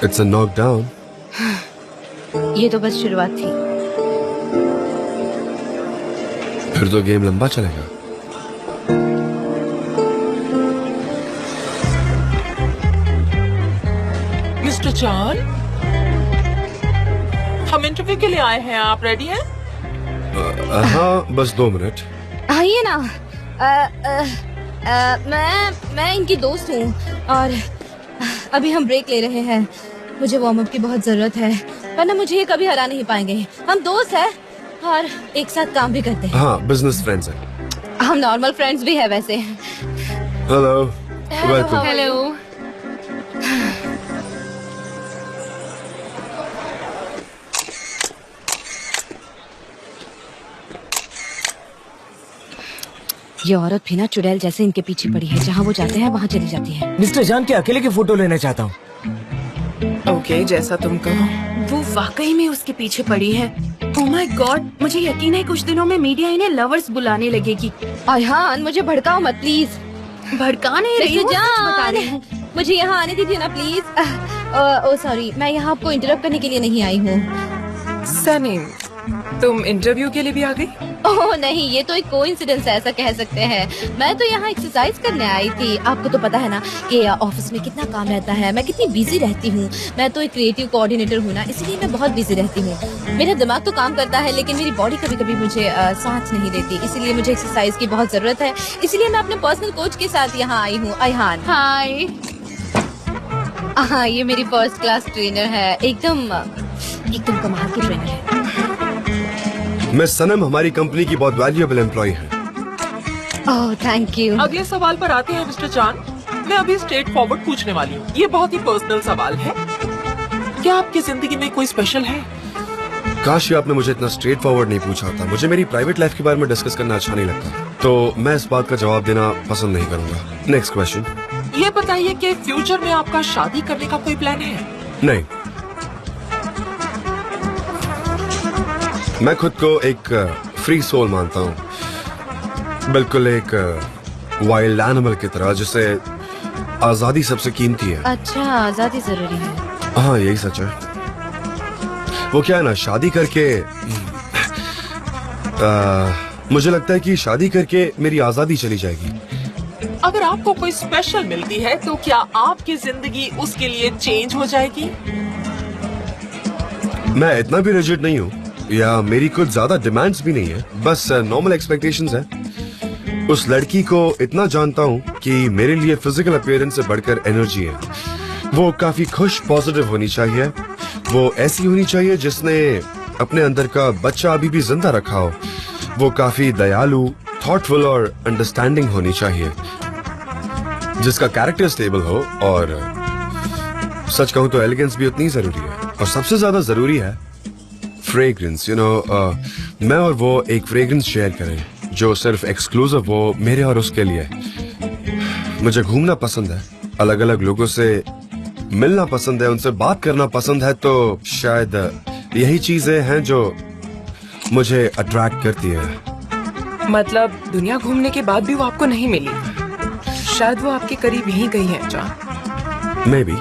It's a knockdown. ये तो बस शुरुआत थी। फिर तो गेम लंबा चलेगा। मिस्टर चांद, हम इंटरव्यू के लिए आए हैं, आप रेडी हैं? हाँ, बस 2 मिनट। आइए ना। मैं इनकी दोस्त हूँ और अभी हम ब्रेक ले रहे हैं। मुझे वार्म अप की बहुत जरूरत है, वरना मुझे ये कभी हरा नहीं पाएंगे। हम दोस्त हैं और एक साथ काम भी करते हैं। हाँ, बिजनेस फ्रेंड्स हैं। हम नॉर्मल फ्रेंड्स भी हैं वैसे। Hello, Hello, welcome. how are you? ये औरत भी ना चुड़ैल जैसे इनके पीछे पड़ी है, जहाँ वो जाते हैं वहाँ चली जाती है। मिस्टर जान के अकेले की फोटो लेना चाहता हूँ। ओके, जैसा तुम कहो। वो वाकई में उसके पीछे पड़ी है। ओह माय गॉड, मुझे यकीन है कुछ दिनों में मीडिया इन्हें लवर्स बुलाने लगेगी। अयहान मुझे भड़काओ मत प्लीज। भड़का नहीं रही हूँ, सच बता रही हूँ। मुझे यहाँ आने दीजिए ना प्लीज। ओ सॉरी, मैं यहाँ आपको इंटरप्ट करने के लिए नहीं आई हूँ। सनीम, तुम इंटरव्यू के लिए भी आ गई? ओह नहीं, ये तो एक कोइंसिडेंस है, ऐसा कह सकते हैं। मैं तो यहाँ एक्सरसाइज करने आई थी। आपको तो पता है ना कि ऑफिस में कितना काम रहता है, मैं कितनी बिजी रहती हूँ। मैं तो एक क्रिएटिव कोऑर्डिनेटर हूँ ना, इसलिए मैं बहुत बिजी रहती हूँ। मेरा दिमाग तो काम करता है, लेकिन मेरी बॉडी कभी कभी मुझे साथ नहीं देती, इसीलिए मुझे एक्सरसाइज की बहुत जरूरत है। इसलिए मैं अपने पर्सनल कोच के साथ यहाँ आई हूँ। अयहान, हाय। हाँ, ये मेरी फर्स्ट क्लास ट्रेनर है, एकदम कमाल की ट्रेनर है। मिस सनम हमारी कंपनी की बहुत वैल्यूएबल एम्प्लॉय है। Oh thank you. अगले सवाल पर आते हैं मिस्टर जान। मैं अभी स्ट्रेट फॉरवर्ड पूछने वाली हूँ। ये बहुत ही पर्सनल सवाल है। क्या आपकी जिंदगी में कोई स्पेशल है? काश ये आपने मुझे इतना स्ट्रेट फॉरवर्ड नहीं पूछा होता। मुझे मेरी प्राइवेट लाइफ के बारे में डिस्कस करना अच्छा नहीं लगता, तो मैं इस बात का जवाब देना पसंद नहीं करूंगा। Next question. ये बताइए कि फ्यूचर में आपका शादी करने का कोई प्लान है? नहीं, मैं खुद को एक फ्री सोल मानता हूँ, बिल्कुल एक वाइल्ड एनिमल की तरह, जिसे आजादी सबसे कीमती है। अच्छा, आजादी जरूरी है। हाँ, यही सच है। वो क्या है ना, शादी करके मुझे लगता है कि शादी करके मेरी आजादी चली जाएगी। अगर आपको कोई स्पेशल मिलती है तो क्या आपकी जिंदगी उसके लिए चेंज हो जाएगी? मैं इतना भी रिजिड नहीं हूँ, या मेरी कुछ ज्यादा डिमांड्स भी नहीं है, बस नॉर्मल एक्सपेक्टेशंस है। उस लड़की को इतना जानता हूँ कि मेरे लिए फिजिकल अपीयरेंस से बढ़कर एनर्जी है। वो काफी खुश, पॉजिटिव होनी चाहिए। वो ऐसी होनी चाहिए जिसने अपने अंदर का बच्चा अभी भी जिंदा रखा हो। वो काफी दयालु, थॉटफुल और अंडरस्टैंडिंग होनी चाहिए, जिसका कैरेक्टर स्टेबल हो, और सच कहूँ तो एलिगेंस भी उतनी जरूरी है। और सबसे ज्यादा जरूरी है फ्रेग्रेंस। मैं और वो एक फ्रेग्रेंस शेयर करें जो सिर्फ एक्सक्लूसिव हो मेरे और उसके लिए। मुझे घूमना पसंद है, अलग अलग लोगों से मिलना पसंद है, उनसे बात करना पसंद है, तो शायद यही चीजें हैं जो मुझे अट्रैक्ट करती है। मतलब दुनिया घूमने के बाद भी वो आपको नहीं मिली? शायद वो आपके करीब ही गई है जान। May be.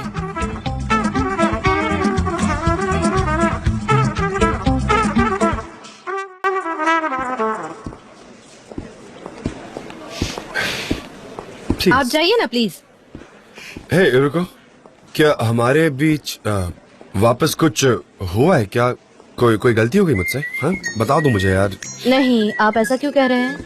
आप जाइए ना प्लीज। हे रुको, क्या हमारे बीच वापस कुछ हुआ है क्या? कोई गलती हो गई मुझसे? हाँ, बता दो मुझे यार। नहीं, आप ऐसा क्यों कह रहे हैं?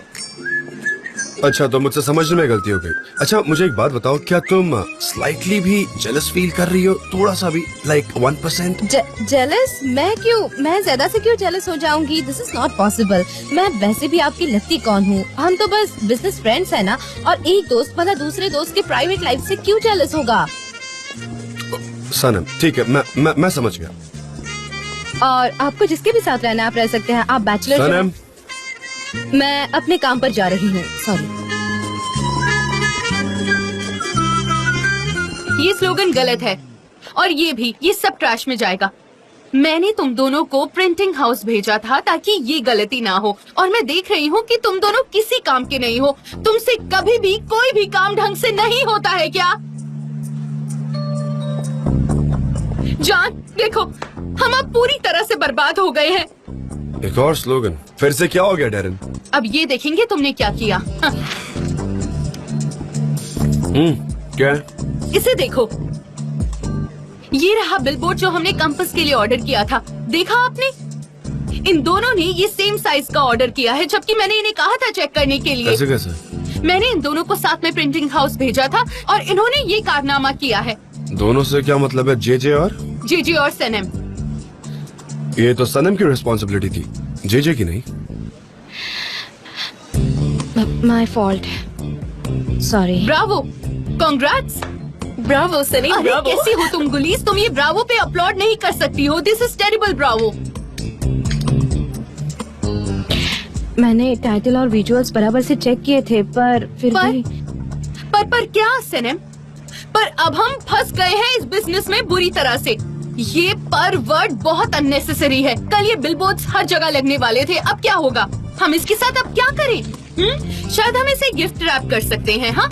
अच्छा, तो मुझसे समझने में गलती हो गई। अच्छा, मुझे एक बात बताओ, क्या तुम स्लाइटली भी जेलस फील कर रही हो? थोड़ा सा भी, लाइक 1%? जेलस? मैं ज्यादा से क्यों जेलस हो जाऊंगी? This is not possible. मैं वैसे भी आपकी लगती कौन हूँ? हम तो बस बिजनेस फ्रेंड्स हैं ना। और एक दोस्त भला दूसरे दोस्त के प्राइवेट लाइफ से क्यों जेलस होगा? सनम, ठीक है, मैं समझ गया। और आपको जिसके भी साथ रहना आप रह सकते हैं। आप बैचलर। सनम, मैं अपने काम पर जा रही हूँ, सॉरी। ये स्लोगन गलत है, और ये भी, ये सब ट्रैश में जाएगा। मैंने तुम दोनों को प्रिंटिंग हाउस भेजा था ताकि ये गलती ना हो, और मैं देख रही हूँ कि तुम दोनों किसी काम के नहीं हो। तुमसे कभी भी कोई भी काम ढंग से नहीं होता है क्या? जान, देखो, हम अब पूरी तरह से बर्बाद हो गए हैं। एक और स्लोगन? फिर से क्या हो गया डेरन? अब ये देखेंगे तुमने क्या किया। क्या? इसे देखो, ये रहा बिलबोर्ड जो हमने कंपास के लिए ऑर्डर किया था। देखा आपने? इन दोनों ने ये सेम साइज का ऑर्डर किया है, जबकि मैंने इन्हें कहा था चेक करने के लिए। ऐसे कैसे? मैंने इन दोनों को साथ में प्रिंटिंग हाउस भेजा था और इन्होंने ये कारनामा किया है। दोनों से क्या मतलब है? जेजे और सनम। ये तो सनम की रिस्पॉन्सिबिलिटी थी, जेजे की नहीं। My fault, sorry. Bravo, congrats. Bravo Sunny, अरे ब्रावो। कैसी हो तुम गुलीस? तुम ये ब्रावो पे अपलोड नहीं कर सकती हो। This is terrible, Bravo. मैंने टाइटल और विजुअल्स बराबर से चेक किए थे, पर फिर भी पर क्या सनम? पर अब हम फंस गए हैं इस बिजनेस में बुरी तरह से। ये पर वर्ड बहुत अननेसेसरी है। कल ये बिलबोर्ड्स हर जगह लगने वाले थे, अब क्या होगा? हम इसके साथ अब क्या करें? शायद हम इसे गिफ्ट रैप कर सकते हैं, हाँ?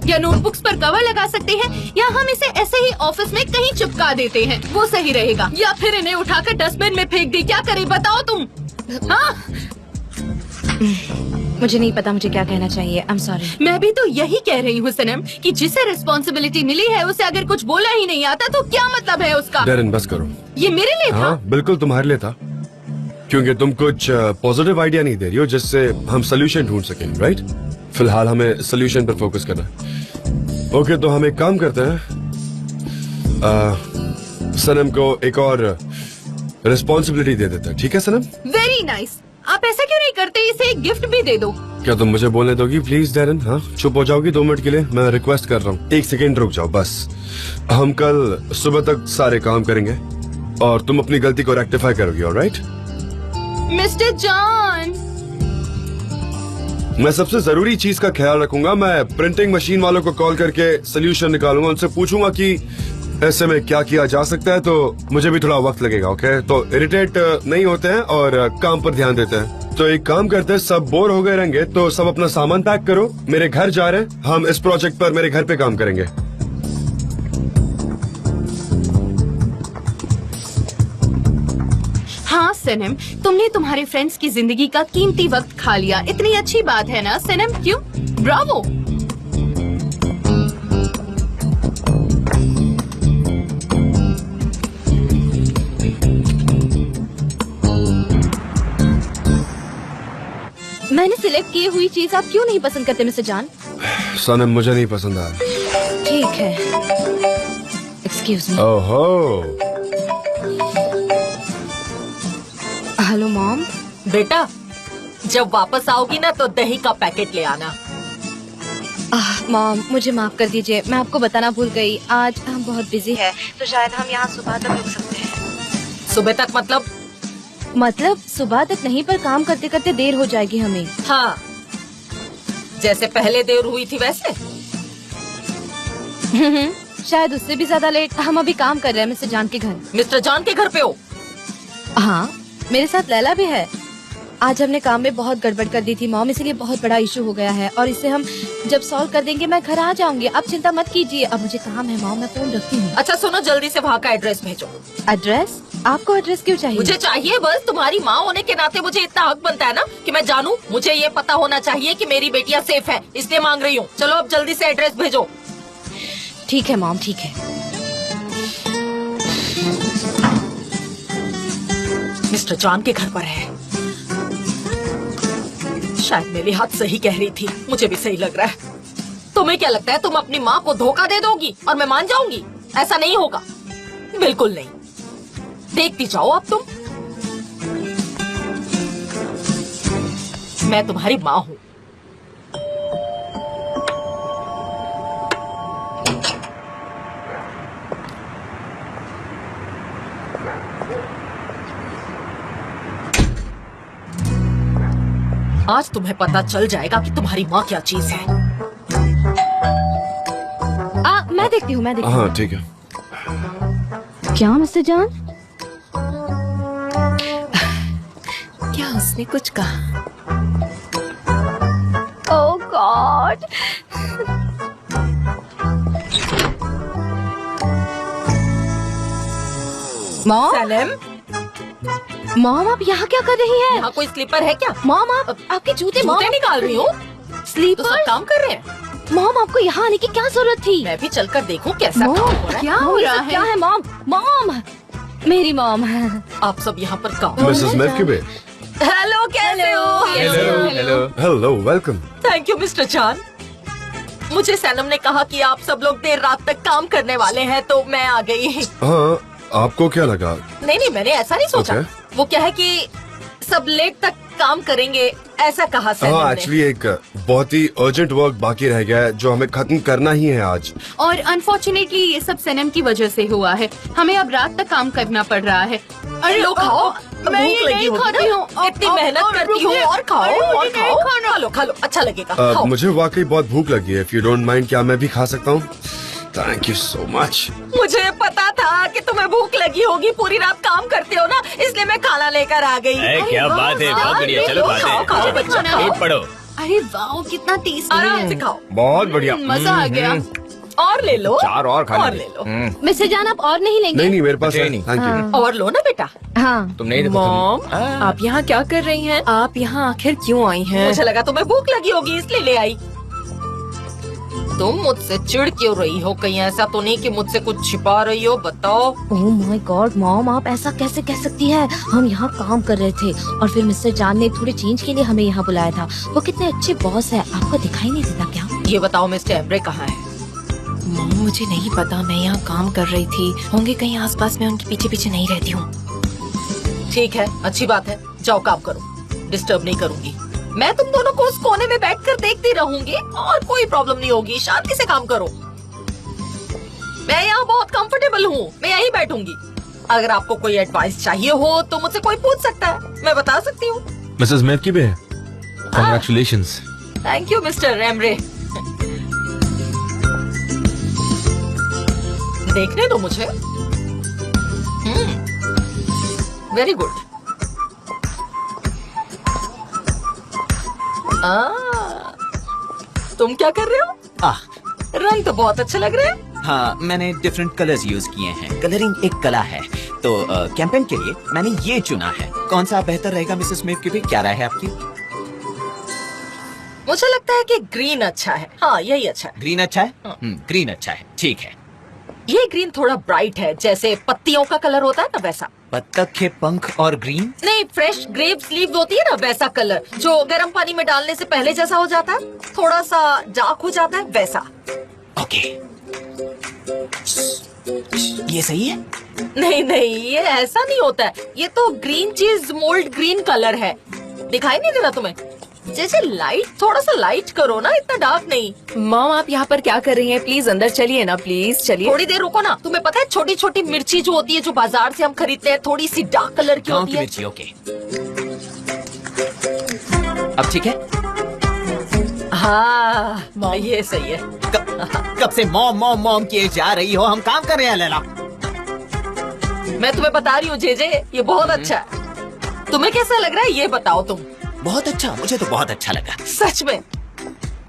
या नोटबुक्स पर कवर लगा सकते हैं, या हम इसे ऐसे ही ऑफिस में कहीं चिपका देते हैं, वो सही रहेगा। या फिर इन्हें उठाकर डस्टबिन में फेंक दे, क्या करें बताओ तुम? हाँ? मुझे नहीं पता मुझे क्या कहना चाहिए। I'm sorry। मैं भी तो यही कह रही हूँ सनम कि जिसे रिस्पॉन्सिबिलिटी मिली है उसे अगर कुछ बोला ही नहीं आता तो क्या मतलब है उसका? डेरन बस करो। ये मेरे लिए था। हाँ बिल्कुल तुम्हारे लिए था, क्योंकि तुम कुछ पॉजिटिव आइडिया नहीं दे रही हो जिससे हम सोल्यूशन ढूंढ सकें, राइट? फिलहाल हमें सोल्यूशन पर फोकस करना है। ओके, तो हम एक काम करते हैं, सनम को एक और रिस्पॉन्सिबिलिटी दे देते हैं, ठीक है सनम? Very nice. आप ऐसा क्यों नहीं करते, इसे एक गिफ्ट भी दे दो। क्या तुम मुझे बोलने दोगी प्लीज डेरन? हाँ, चुप हो जाओगी 2 मिनट के लिए? मैं रिक्वेस्ट कर रहा हूँ, 1 सेकेंड रुक जाओ बस। हम कल सुबह तक सारे काम करेंगे और तुम अपनी गलती को रेक्टिफाई करोगी, ऑलराइट? मिस्टर जॉन, मैं सबसे जरूरी चीज का ख्याल रखूंगा। मैं प्रिंटिंग मशीन वालों को कॉल करके सोल्यूशन निकालूंगा, उनसे पूछूंगा कि ऐसे में क्या किया जा सकता है, तो मुझे भी थोड़ा वक्त लगेगा। ओके, तो इरिटेट नहीं होते हैं और काम पर ध्यान देते हैं। तो एक काम करते हैं, सब बोर हो गए रहेंगे तो सब अपना सामान पैक करो, मेरे घर जा रहे हैं। हम इस प्रोजेक्ट पर मेरे घर पे काम करेंगे। हाँ सनम, तुमने तुम्हारे फ्रेंड्स की जिंदगी का कीमती वक्त खा लिया। इतनी अच्छी बात है ना सनम? क्यों? ब्रावो। मैंने सिलेक्ट की हुई चीज आप क्यों नहीं पसंद करते मिस्टर जॉन? सनम मुझे नहीं पसंद आया। ठीक है, एक्सक्यूज मी। ओहो, हेलो मॉम। बेटा, जब वापस आओगी ना तो दही का पैकेट ले आना। मॉम मुझे माफ कर दीजिए, मैं आपको बताना भूल गई। आज हम बहुत बिजी है, तो शायद हम यहाँ सुबह तक रुक सकते हैं। सुबह तक मतलब सुबह तक नहीं, पर काम करते करते देर हो जाएगी हमें। हाँ, जैसे पहले देर हुई थी वैसे। शायद उससे भी ज्यादा लेट। हम अभी काम कर रहे हैं मिस्टर जॉन के घर। मिस्टर जॉन के घर पे हो? हाँ, मेरे साथ लैला भी है। आज हमने काम में बहुत गड़बड़ कर दी थी मॉम, इसीलिए बहुत बड़ा इशू हो गया है और इसे हम जब सॉल्व कर देंगे मैं घर आ जाऊंगी। आप चिंता मत कीजिए, अब मुझे काम है मॉम, मैं फोन रखती हूँ। अच्छा सुनो, जल्दी से वहाँ का एड्रेस भेजो। एड्रेस? आपको एड्रेस क्यों चाहिए? मुझे चाहिए, बस तुम्हारी माँ होने के नाते मुझे इतना हक बनता है ना कि मैं जानूं। मुझे ये पता होना चाहिए कि मेरी बेटियाँ सेफ है, इसलिए मांग रही हूँ। चलो अब जल्दी से एड्रेस भेजो। ठीक है मॉम, ठीक है। मिस्टर जॉन के घर पर है। शायद मेरी हाथ सही कह रही थी, मुझे भी सही लग रहा है। तुम्हें क्या लगता है तुम अपनी माँ को धोखा दे दोगी और मैं मान जाऊंगी? ऐसा नहीं होगा, बिल्कुल नहीं। देखती जाओ अब तुम। मैं तुम्हारी माँ हूँ। आज तुम्हें पता चल जाएगा कि तुम्हारी माँ क्या चीज है। मैं देखती हूँ, हाँ ठीक है। क्या मिस्टर जॉन? क्या उसने कुछ कहा? ओह गॉड। मॉम, सनम, मॉम आप यहाँ क्या कर रही हैं? यहाँ कोई स्लीपर है क्या? मॉम आपके जूते जूते निकाल रही हूँ। तो स्लीपर। सब काम कर रहे हैं। मॉम आपको यहाँ आने की क्या जरूरत थी? मैं भी चलकर देखूं कैसा काम हो रहा है। क्या हो ये रहा सब क्या है? है मॉम? मॉम, मेरी मॉम। आप सब यहाँ पर काम। मिसेस मेफकिबे। हेलो, कैसे हो? Hello, welcome. Thank you mister John. मुझे सनम ने कहा कि आप सब लोग देर रात तक काम करने वाले हैं, तो मैं आ गई। हाँ, आपको क्या लगा? नहीं, मैंने ऐसा नहीं सोचा। Okay. वो क्या है कि सब लेट तक काम करेंगे, ऐसा कहा सैनम हाँ ने। एक्चुअली एक बहुत ही अर्जेंट वर्क बाकी रह गया है जो हमें खत्म करना ही है आज। और अनफॉर्चुनेटली ये सब सनम की वजह से हुआ है। हमें अब रात तक काम करना पड़ रहा है। अरे लो खाओ, मैं भूख ये लगी नहीं होगी खाती ना? हूँ। इतनी मेहनत करती हूँ और खाओ अरे और मुझे नहीं खाओ। खाना। खा लो, अच्छा लगेगा। खाओ। मुझे वाकई बहुत भूख लगी है। इफ यू डोंट माइंड क्या मैं भी खा सकता हूँ? Thank you so much. मुझे पता था कि तुम्हें भूख लगी होगी, पूरी रात काम करते हो ना, इसलिए मैं खाना लेकर आ गई। क्या बात है, बहुत बढ़िया। चलो बात खाओ, खाओ, है, बच्चा, खाओ। पेट पढ़ो। अरे वाह कितना टेस्टी आराम से खाओ। बहुत बढ़िया। मजा आ गया। और ले लो, चार और खा और लेंगे। ले लो, मिस्टर जान आप और नहीं लेंगे? नहीं मेरे पास है। नहीं। Thank you. और लो ना बेटा। हाँ तुम नहीं देखो मॉम, आप यहाँ क्या कर रही हैं? आप यहाँ आखिर क्यों आई हैं? मुझे लगा तुम्हें भूख लगी होगी इसलिए ले आई। तुम मुझसे चिढ़ क्यों रही हो? कहीं ऐसा तो नहीं कि मुझसे कुछ छिपा रही हो? बताओ। ओह माय गॉड मॉम, आप ऐसा कैसे कह सकती है? हम यहाँ काम कर रहे थे और फिर मिस्टर जान ने थोड़े चेंज के लिए हमें यहाँ बुलाया था। वो कितने अच्छे बॉस है, आपको दिखाई नहीं देता क्या? ये बताओ मिस्टर एम्ब्रे कहाँ है? मॉम मुझे नहीं पता, मैं यहाँ काम कर रही थी। होंगे कहीं आसपास, मैं उनके पीछे पीछे नहीं रहती हूँ। ठीक है, अच्छी बात है, जाओ काम करो, डिस्टर्ब नहीं करूंगी। मैं तुम दोनों को उस कोने में बैठकर देखती रहूंगी और कोई प्रॉब्लम नहीं होगी। शांति से काम करो। मैं यहाँ बहुत कंफर्टेबल हूँ, मैं यहीं बैठूंगी। अगर आपको कोई एडवाइस चाहिए हो तो मुझसे कोई पूछ सकता है, मैं बता सकती हूँ। मिसेस मेवकी भी है। Congratulations। Thank you mister Embry. देखने दो मुझे। Very good. तुम क्या कर रहे हो? रंग तो बहुत अच्छे लग रहे हैं। हाँ, मैंने डिफरेंट कलर्स यूज किए हैं। कलरिंग एक कला है, तो कैंपेन के लिए मैंने ये चुना है। कौन सा बेहतर रहेगा मिसेस मेवकी भी? क्या राय है आपकी? मुझे लगता है कि ग्रीन अच्छा है। हाँ, यही अच्छा है। ग्रीन अच्छा है? ग्रीन अच्छा है, ठीक है। ये ग्रीन थोड़ा ब्राइट है, जैसे पत्तियों का कलर होता है ना वैसा। बत्तख के पंख और ग्रीन? नहीं, फ्रेश ग्रेप्स लीव्स होती है ना वैसा कलर, जो गर्म पानी में डालने से पहले जैसा हो जाता है, थोड़ा सा डार्क हो जाता है वैसा। ओके, ये सही है? नहीं नहीं, ये ऐसा नहीं होता है। ये तो ग्रीन चीज मोल्ड ग्रीन कलर है। दिखाई नहीं दे रहा तुम्हें? जैसे लाइट, थोड़ा सा लाइट करो ना, इतना डार्क नहीं। मॉम आप यहाँ पर क्या कर रही हैं? प्लीज अंदर चलिए ना, प्लीज चलिए। थोड़ी देर रुको ना। तुम्हें पता है छोटी छोटी मिर्ची जो होती है, जो बाजार से हम खरीदते हैं, थोड़ी सी डार्क कलर की गाँव होती की है। मिर्ची, ओके। अब ठीक है? हाँ, ये सही है। कब से मॉम मॉम मॉम किए जा रही हो? हम काम कर रहे हैं लैला। मैं तुम्हें बता रही हूँ जेजे, ये बहुत अच्छा है। तुम्हें कैसा लग रहा है ये बताओ तुम? बहुत अच्छा, मुझे तो बहुत अच्छा लगा। सच में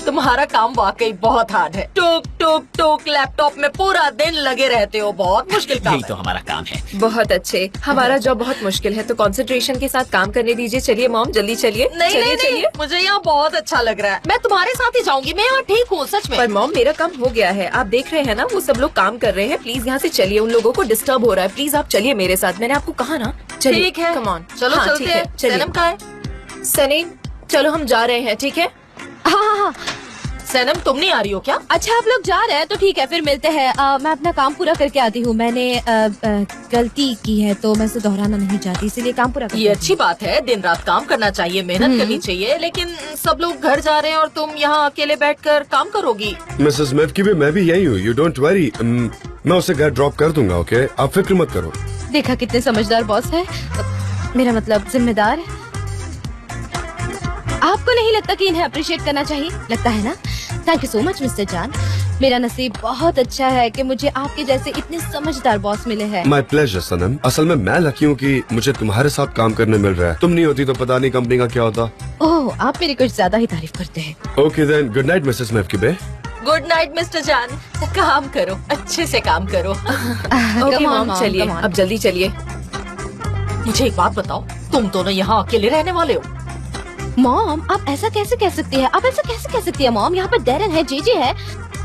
तुम्हारा काम वाकई बहुत हार्ड है। टुक टुक टुक लैपटॉप में पूरा दिन लगे रहते हो, बहुत मुश्किल काम यही है। तो हमारा काम है। बहुत अच्छे। हमारा जॉब बहुत मुश्किल है, तो कंसंट्रेशन के साथ काम करने दीजिए। चलिए मॉम, जल्दी चलिए। नहीं चलिए नहीं नहीं, चलिए। मुझे यहाँ बहुत अच्छा लग रहा है। मैं तुम्हारे साथ ही जाऊंगी, मैं यहाँ ठीक हूँ सच में। पर मॉम मेरा काम हो गया है, आप देख रहे हैं ना, वो सब लोग काम कर रहे हैं। प्लीज यहाँ से चलिए, उन लोगों को डिस्टर्ब हो रहा है। प्लीज आप चलिए मेरे साथ, मैंने आपको कहा ना। चलिए, ठीक है, कम ऑन। चलो हाँ, चलते ठीक है, हैं। चलिए। सनम कहाँ है? सनी चलो हम जा रहे हैं, ठीक है? हाँ हाँ हाँ। सनम तुम नहीं आ रही हो क्या? अच्छा आप लोग जा रहे हैं तो ठीक है, फिर मिलते हैं। मैं अपना काम पूरा करके आती हूँ। मैंने गलती की है तो मैं इसे दोहराना नहीं चाहती, इसीलिए काम पूरा ये अच्छी बात है, दिन रात काम करना चाहिए, मेहनत करनी चाहिए, लेकिन सब लोग घर जा रहे हैं और तुम यहाँ अकेले बैठकर काम करोगी। मिसेस मेवकी भी, मैं भी यही हूँ। यू डोंट वरी, मैं उसे घर ड्रॉप कर दूंगा। ओके, आप फिक्र मत करो। देखा कितने समझदार बॉस है, मेरा मतलब जिम्मेदार है। आपको नहीं लगता कि इन्हें अप्रिशिएट करना चाहिए? लगता है ना? Thank you so much mister जान। मेरा नसीब बहुत अच्छा है कि मुझे आपके जैसे इतने समझदार बॉस मिले हैं। माई प्लेजर सनम। असल में मैं लकी हूँ कि मुझे तुम्हारे साथ काम करने मिल रहा है। तुम नहीं होती तो पता नहीं कंपनी का क्या होता। ओह, आप मेरी कुछ ज्यादा ही तारीफ करते हैं। Okay then, good night Mrs मेवकी बे। Good night Mr Jaan. काम करो, अच्छे से काम करो। Okay Come on, mom, Mom, चलिए come on. अब जल्दी चलिए। मुझे एक बात बताओ, तुम दोनों यहाँ अकेले रहने वाले हो? मॉम आप ऐसा कैसे कह सकती है? आप ऐसा कैसे कह सकती है मॉम? यहाँ पर डेरन है, जेजे है।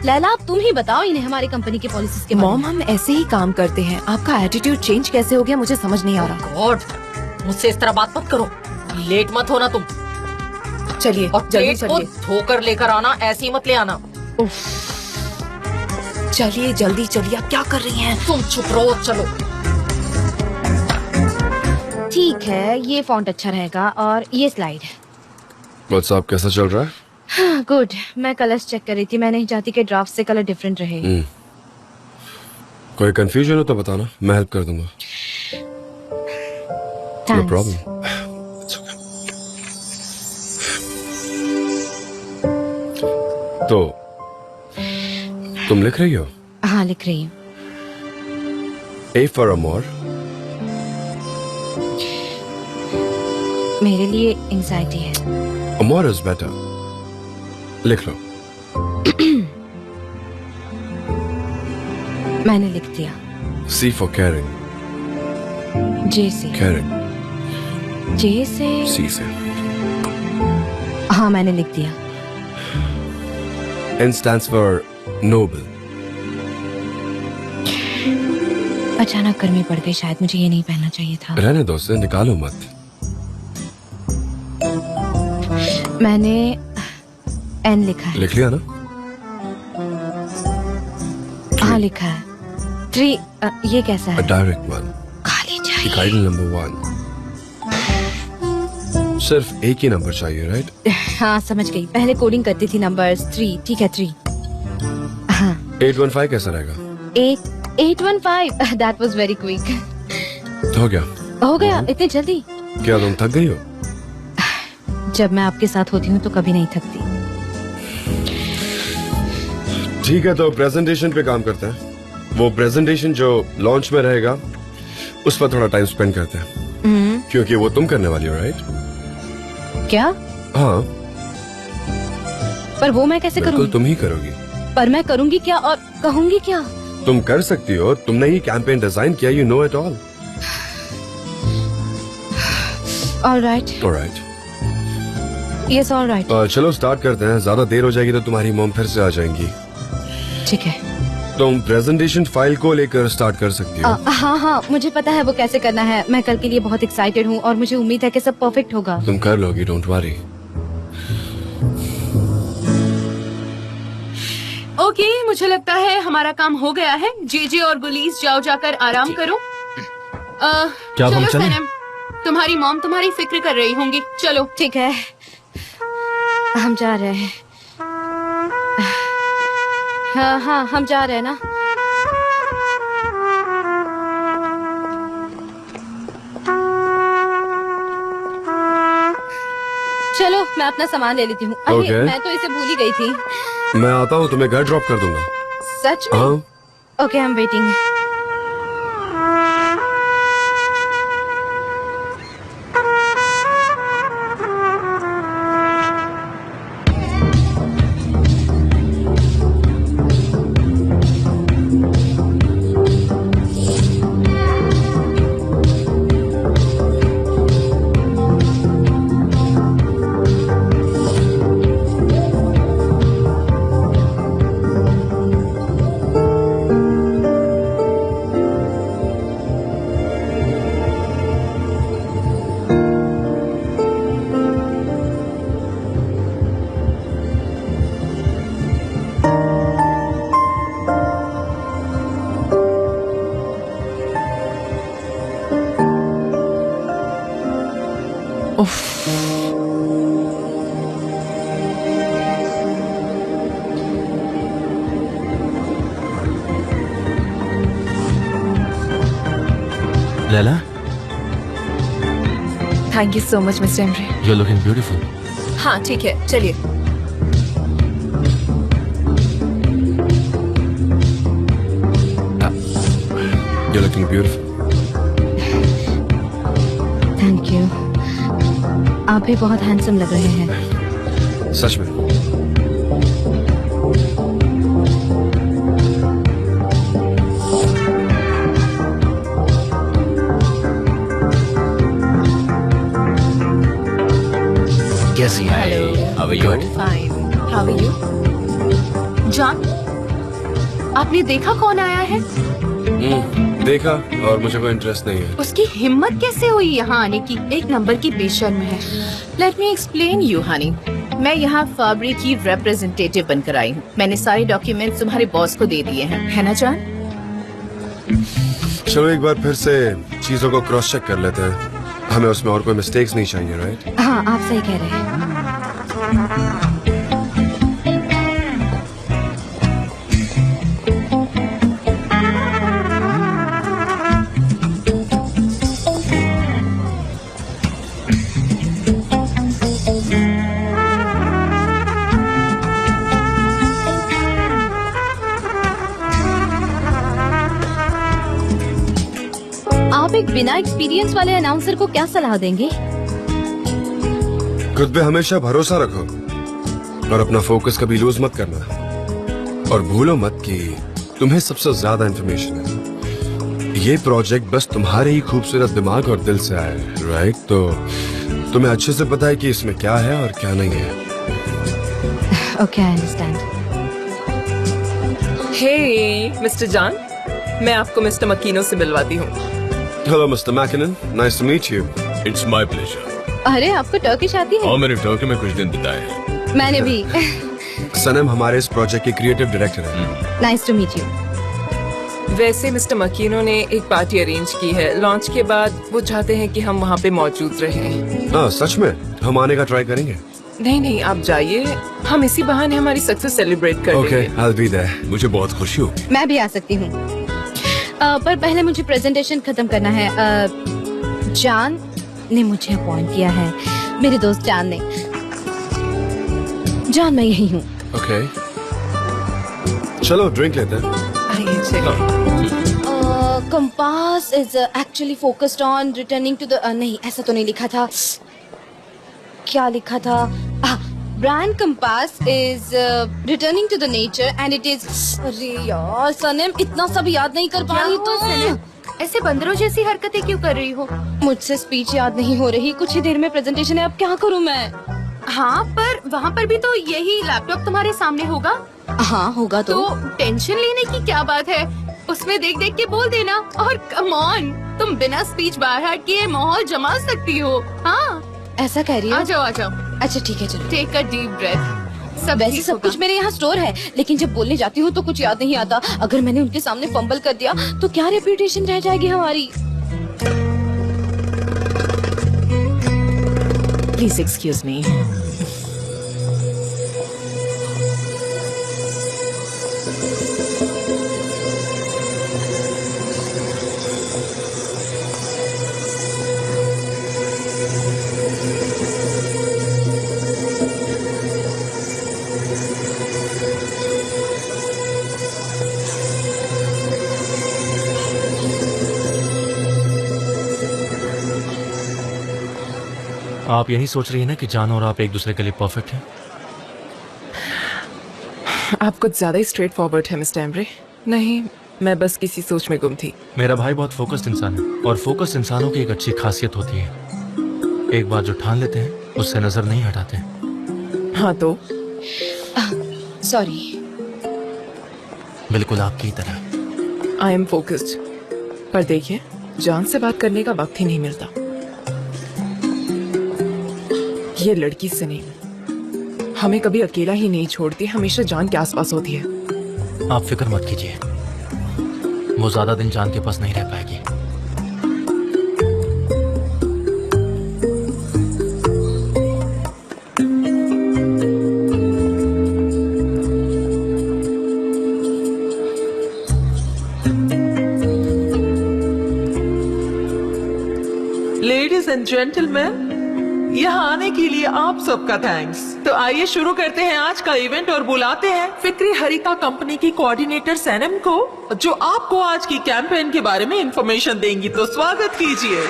लैला अब तुम ही बताओ इन्हें हमारी कंपनी की पॉलिसीज के बारे में। मॉम हम ऐसे ही काम करते हैं, आपका एटीट्यूड चेंज कैसे हो गया मुझे समझ नहीं आ रहा। गॉड, मुझसे इस तरह बात मत करो। लेट मत होना तुम, चलिए और जल्दी प्लेट को चलिए। धोकर लेकर आना, ऐसे ही मत ले आना। चलिए जल्दी चलिए, आप क्या कर रही हैं? तुम चुप रहो, चलो। ठीक है, ये फॉन्ट अच्छा रहेगा और ये स्लाइड है। व्हाट्सएप कैसा चल रहा है? गुड। मैं कलर्स चेक कर रही थी। मैं नहीं चाहती कि ड्राफ्ट से कलर डिफरेंट रहे। कोई कंफ्यूजन हो तो बताना, मैं हेल्प कर दूंगा। No Thanks. प्रॉब्लम। तो तुम लिख रही हो? हाँ, लिख रही हूँ। A for Amor, मेरे लिए एंजाइटी है। Amor is better. लिख लो। मैंने लिख दिया। C for caring, जे से। caring, जे से। C से। हाँ, मैंने लिख दिया। N stands for noble. अचानक गर्मी पड़ गई, शायद मुझे ये नहीं पहनना चाहिए था। रहने दो उसे, निकालो मत। मैंने एन लिखा है। लिख लिया ना? हाँ, लिखा है। 3 ये कैसा A है? direct one. खाली चाहिए। Guidance number 1. सिर्फ एक ही नंबर चाहिए, राइट? हाँ, समझ गई। पहले कोडिंग करती थी नंबर्स। 3 ठीक है, 3। हाँ। 815 कैसा रहेगा? 815 दैट वाज वेरी क्विक। हो गया? हो गया इतनी जल्दी? क्या तुम थक गई हो? जब मैं आपके साथ होती हूँ तो कभी नहीं थकती। ठीक है, तो प्रेजेंटेशन पे काम करते हैं। वो प्रेजेंटेशन जो लॉन्च में रहेगा उस पर थोड़ा टाइम स्पेंड करते हैं, क्योंकि वो तुम करने वाली हो, राइट? क्या? हाँ, पर वो मैं कैसे बिल्कुल करूँगी? तुम ही करोगी। पर मैं करूँगी क्या और कहूँगी क्या? तुम कर सकती हो, तुमने ही कैंपेन डिजाइन किया, you know it all. Alright. Alright, yes alright. चलो स्टार्ट करते हैं। ज्यादा देर हो जाएगी तो तुम्हारी मॉम फिर से आ जाएंगी। ठीक है। तुम प्रेजेंटेशन फाइल को लेकर स्टार्ट कर सकती हो। हाँ हाँ, मुझे पता है वो कैसे करना है। मैं कल के लिए बहुत एक्साइटेड हूँ और मुझे उम्मीद है कि सब परफेक्ट होगा। तुम कर लोगी, डोंट वरी। ओके, मुझे लगता है हमारा काम हो गया है। जेजे और गुलीस जाओ, जाकर आराम करो। क्या हम चलो चलें? सनम, तुम्हारी मॉम तुम्हारी फिक्र कर रही होंगी। चलो। ठीक है, हम जा रहे हैं। हाँ हाँ, हम जा रहे हैं ना। चलो, मैं अपना सामान ले लेती हूँ। अरे Okay. मैं तो इसे भूल ही गई थी। मैं आता हूँ, तुम्हें घर ड्रॉप कर दूंगा। सच में? हाँ, okay, I am waiting. Leyla, thank you so much mister Emre. You are looking beautiful. हाँ ठीक है, चलिए। you're looking beautiful. Thank you. आप भी बहुत हैंडसम लग रहे हैं। सच में। कैसी है? How are you? Fine, how are you? जान, आपने देखा कौन आया है? देखा, और मुझे कोई इंटरेस्ट नहीं है। उसकी हिम्मत कैसे हुई यहाँ आने की? एक नंबर की बेशर्म है। Let me explain you Honey. मैं यहाँ फैब्री की रिप्रेजेंटेटिव बनकर आई हूँ। मैंने सारे डॉक्यूमेंट्स तुम्हारे बॉस को दे दिए हैं, है ना जान? चलो एक बार फिर से चीजों को क्रॉस चेक कर लेते हैं। हमें उसमें और कोई मिस्टेक्स नहीं चाहिए, राइट? हाँ, आप सही कह रहे हैं। आप एक बिना एक्सपीरियंस वाले अनाउंसर को क्या सलाह देंगे? खुद पे हमेशा भरोसा रखो और अपना फोकस कभी लूज मत करना। और भूलो मत कि तुम्हें सबसे ज्यादा इंफॉर्मेशन है। ये प्रोजेक्ट बस तुम्हारे ही खूबसूरत दिमाग और दिल से आया है, राइट? तो तुम्हें अच्छे से पता है कि इसमें क्या है और क्या नहीं है। Okay, I understand. Hey mister John, मैं आपको मिस्टर मकीनो से मिलवाती हूँ। Hello mister McKinnon, nice to meet you. It's my pleasure. अरे, आपको टर्किश आती है? हाँ, मैंने टर्की में कुछ दिन बिताए हैं। मैंने भी। सनम हमारे इस प्रोजेक्ट के क्रिएटिव डायरेक्टर हैं। Nice to meet you. वैसे मिस्टर मकीनो ने एक पार्टी अरेंज की है। लॉन्च के बाद वो चाहते हैं कि हम वहाँ पे मौजूद रहें। हाँ, सच में हम आने का ट्राई करेंगे। नहीं नहीं, आप जाइए, हम इसी बहाने हमारी सक्सेस सेलिब्रेट कर ओके, लेंगे। I will be there. मुझे बहुत खुशी होगी। मैं भी आ सकती हूँ, पर पहले मुझे प्रेजेंटेशन खत्म करना है। जान ने मुझे अपॉइंट किया है, मेरे दोस्त जान ने। जान, मैं यही हूँ। ओके, चलो ड्रिंक लेते हैं। आइए चलिए। Compass is actually focused on returning to the नहीं, ऐसा तो नहीं लिखा था। क्या लिखा था? Brand Compass is returning to the nature and it is. अरे यार सनम, इतना सब याद नहीं कर पा रही तो। ऐसे बंदरों जैसी हरकतें क्यों कर रही हो? मुझसे स्पीच याद नहीं हो रही। कुछ ही देर में प्रेजेंटेशन है, अब क्या करूँ मैं? हाँ, पर वहाँ पर भी तो यही लैपटॉप तुम्हारे सामने होगा। हाँ, होगा तो टेंशन लेने की क्या बात है? उसमें देख देख के बोल देना। और कम ऑन, तुम बिना स्पीच बाहर किए माहौल जमा सकती हो। हाँ, ऐसा कह रही हो? आ जाओ आ जाओ। अच्छा ठीक है, चलो। Take a deep breath. सब वैसे ठीक सब होगा। कुछ मेरे यहाँ स्टोर है, लेकिन जब बोलने जाती हूँ तो कुछ याद नहीं आता। अगर मैंने उनके सामने फंबल कर दिया तो क्या रेप्यूटेशन रह जाएगी हमारी। Please excuse me. आप यही सोच रही है ना कि जान और आप एक दूसरे के लिए परफेक्ट हैं? आप कुछ ज्यादा ही स्ट्रेट फॉरवर्ड है मिस्टर एम्ब्रे। नहीं, मैं बस किसी सोच में गुम थी। मेरा भाई बहुत फोकस्ड इंसान है और फोकस्ड इंसानों की एक अच्छी खासियत होती है, एक बार जो ठान लेते हैं उससे नजर नहीं हटाते। हाँ तो सॉरी। बिल्कुल आपकी तरह। आई एम फोकस्ड, पर देखिए जान से बात करने का वक्त ही नहीं मिलता। ये लड़की से नहीं, हमें कभी अकेला ही नहीं छोड़ती, हमेशा जान के आसपास होती है। आप फिक्र मत कीजिए, वो ज्यादा दिन जान के पास नहीं रह पाएगी। लेडीज एंड जेंटलमैन, यहाँ आने के लिए आप सबका थैंक्स। तो आइए शुरू करते हैं आज का इवेंट और बुलाते हैं फिक्री हरिका कंपनी की कोऑर्डिनेटर सनम को, जो आपको आज की कैंपेन के बारे में इंफॉर्मेशन देंगी। तो स्वागत कीजिए।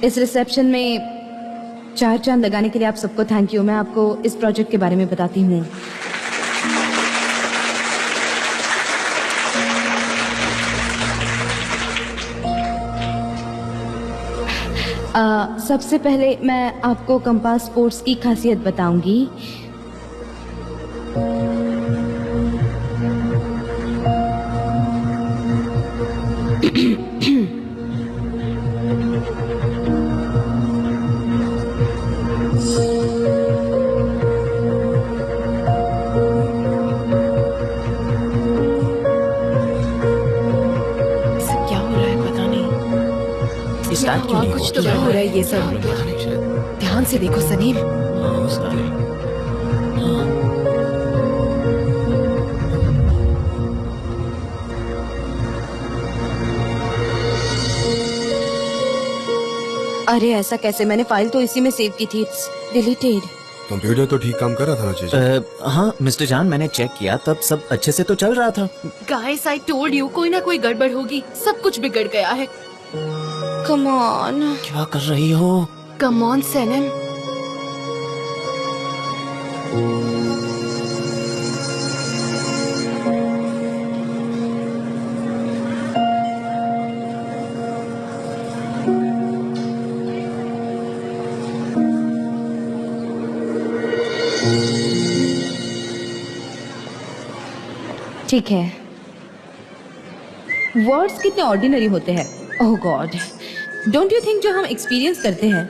इस रिसेप्शन में 4 चांद लगाने के लिए आप सबको थैंक यू। मैं आपको इस प्रोजेक्ट के बारे में बताती हूँ। सबसे पहले मैं आपको कंपास स्पोर्ट्स की खासियत बताऊंगी। हाँ कुछ तो हो रहा है ये सब। ध्यान से देखो सनीम। अरे ऐसा कैसे? मैंने फाइल तो इसी में सेव की थी। डिलीटेड। कंप्यूटर तो ठीक काम कर रहा था ना चीज। हाँ मिस्टर जान, मैंने चेक किया तब सब अच्छे से तो चल रहा था। गाइस आई टोल्ड यू, कोई ना कोई गड़बड़ होगी। सब कुछ बिगड़ गया है। Come on. क्या कर रही हो? कम ऑन सनम। ठीक है। वर्ड्स कितने ऑर्डिनरी होते हैं। ओह गॉड, डोंट यू थिंक जो हम एक्सपीरियंस करते हैं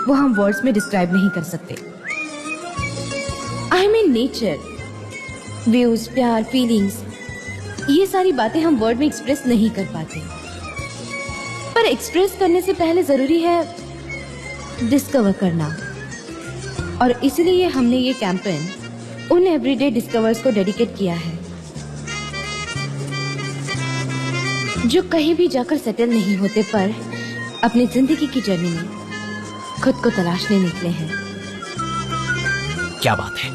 वो हम वर्ड्स में डिस्क्राइब नहीं कर सकते। आई मीन नेचर, व्यूज, प्यार, फीलिंग्स, ये सारी बातें हम वर्ड में एक्सप्रेस नहीं कर पाते। पर एक्सप्रेस करने से पहले जरूरी है डिस्कवर करना। और इसलिए हमने ये कैंपेन उन एवरीडे डिस्कवर्स को डेडिकेट किया है जो कहीं भी जाकर सेटल नहीं होते पर अपनी जिंदगी की जर्नी में खुद को तलाशने निकले हैं। क्या बात है।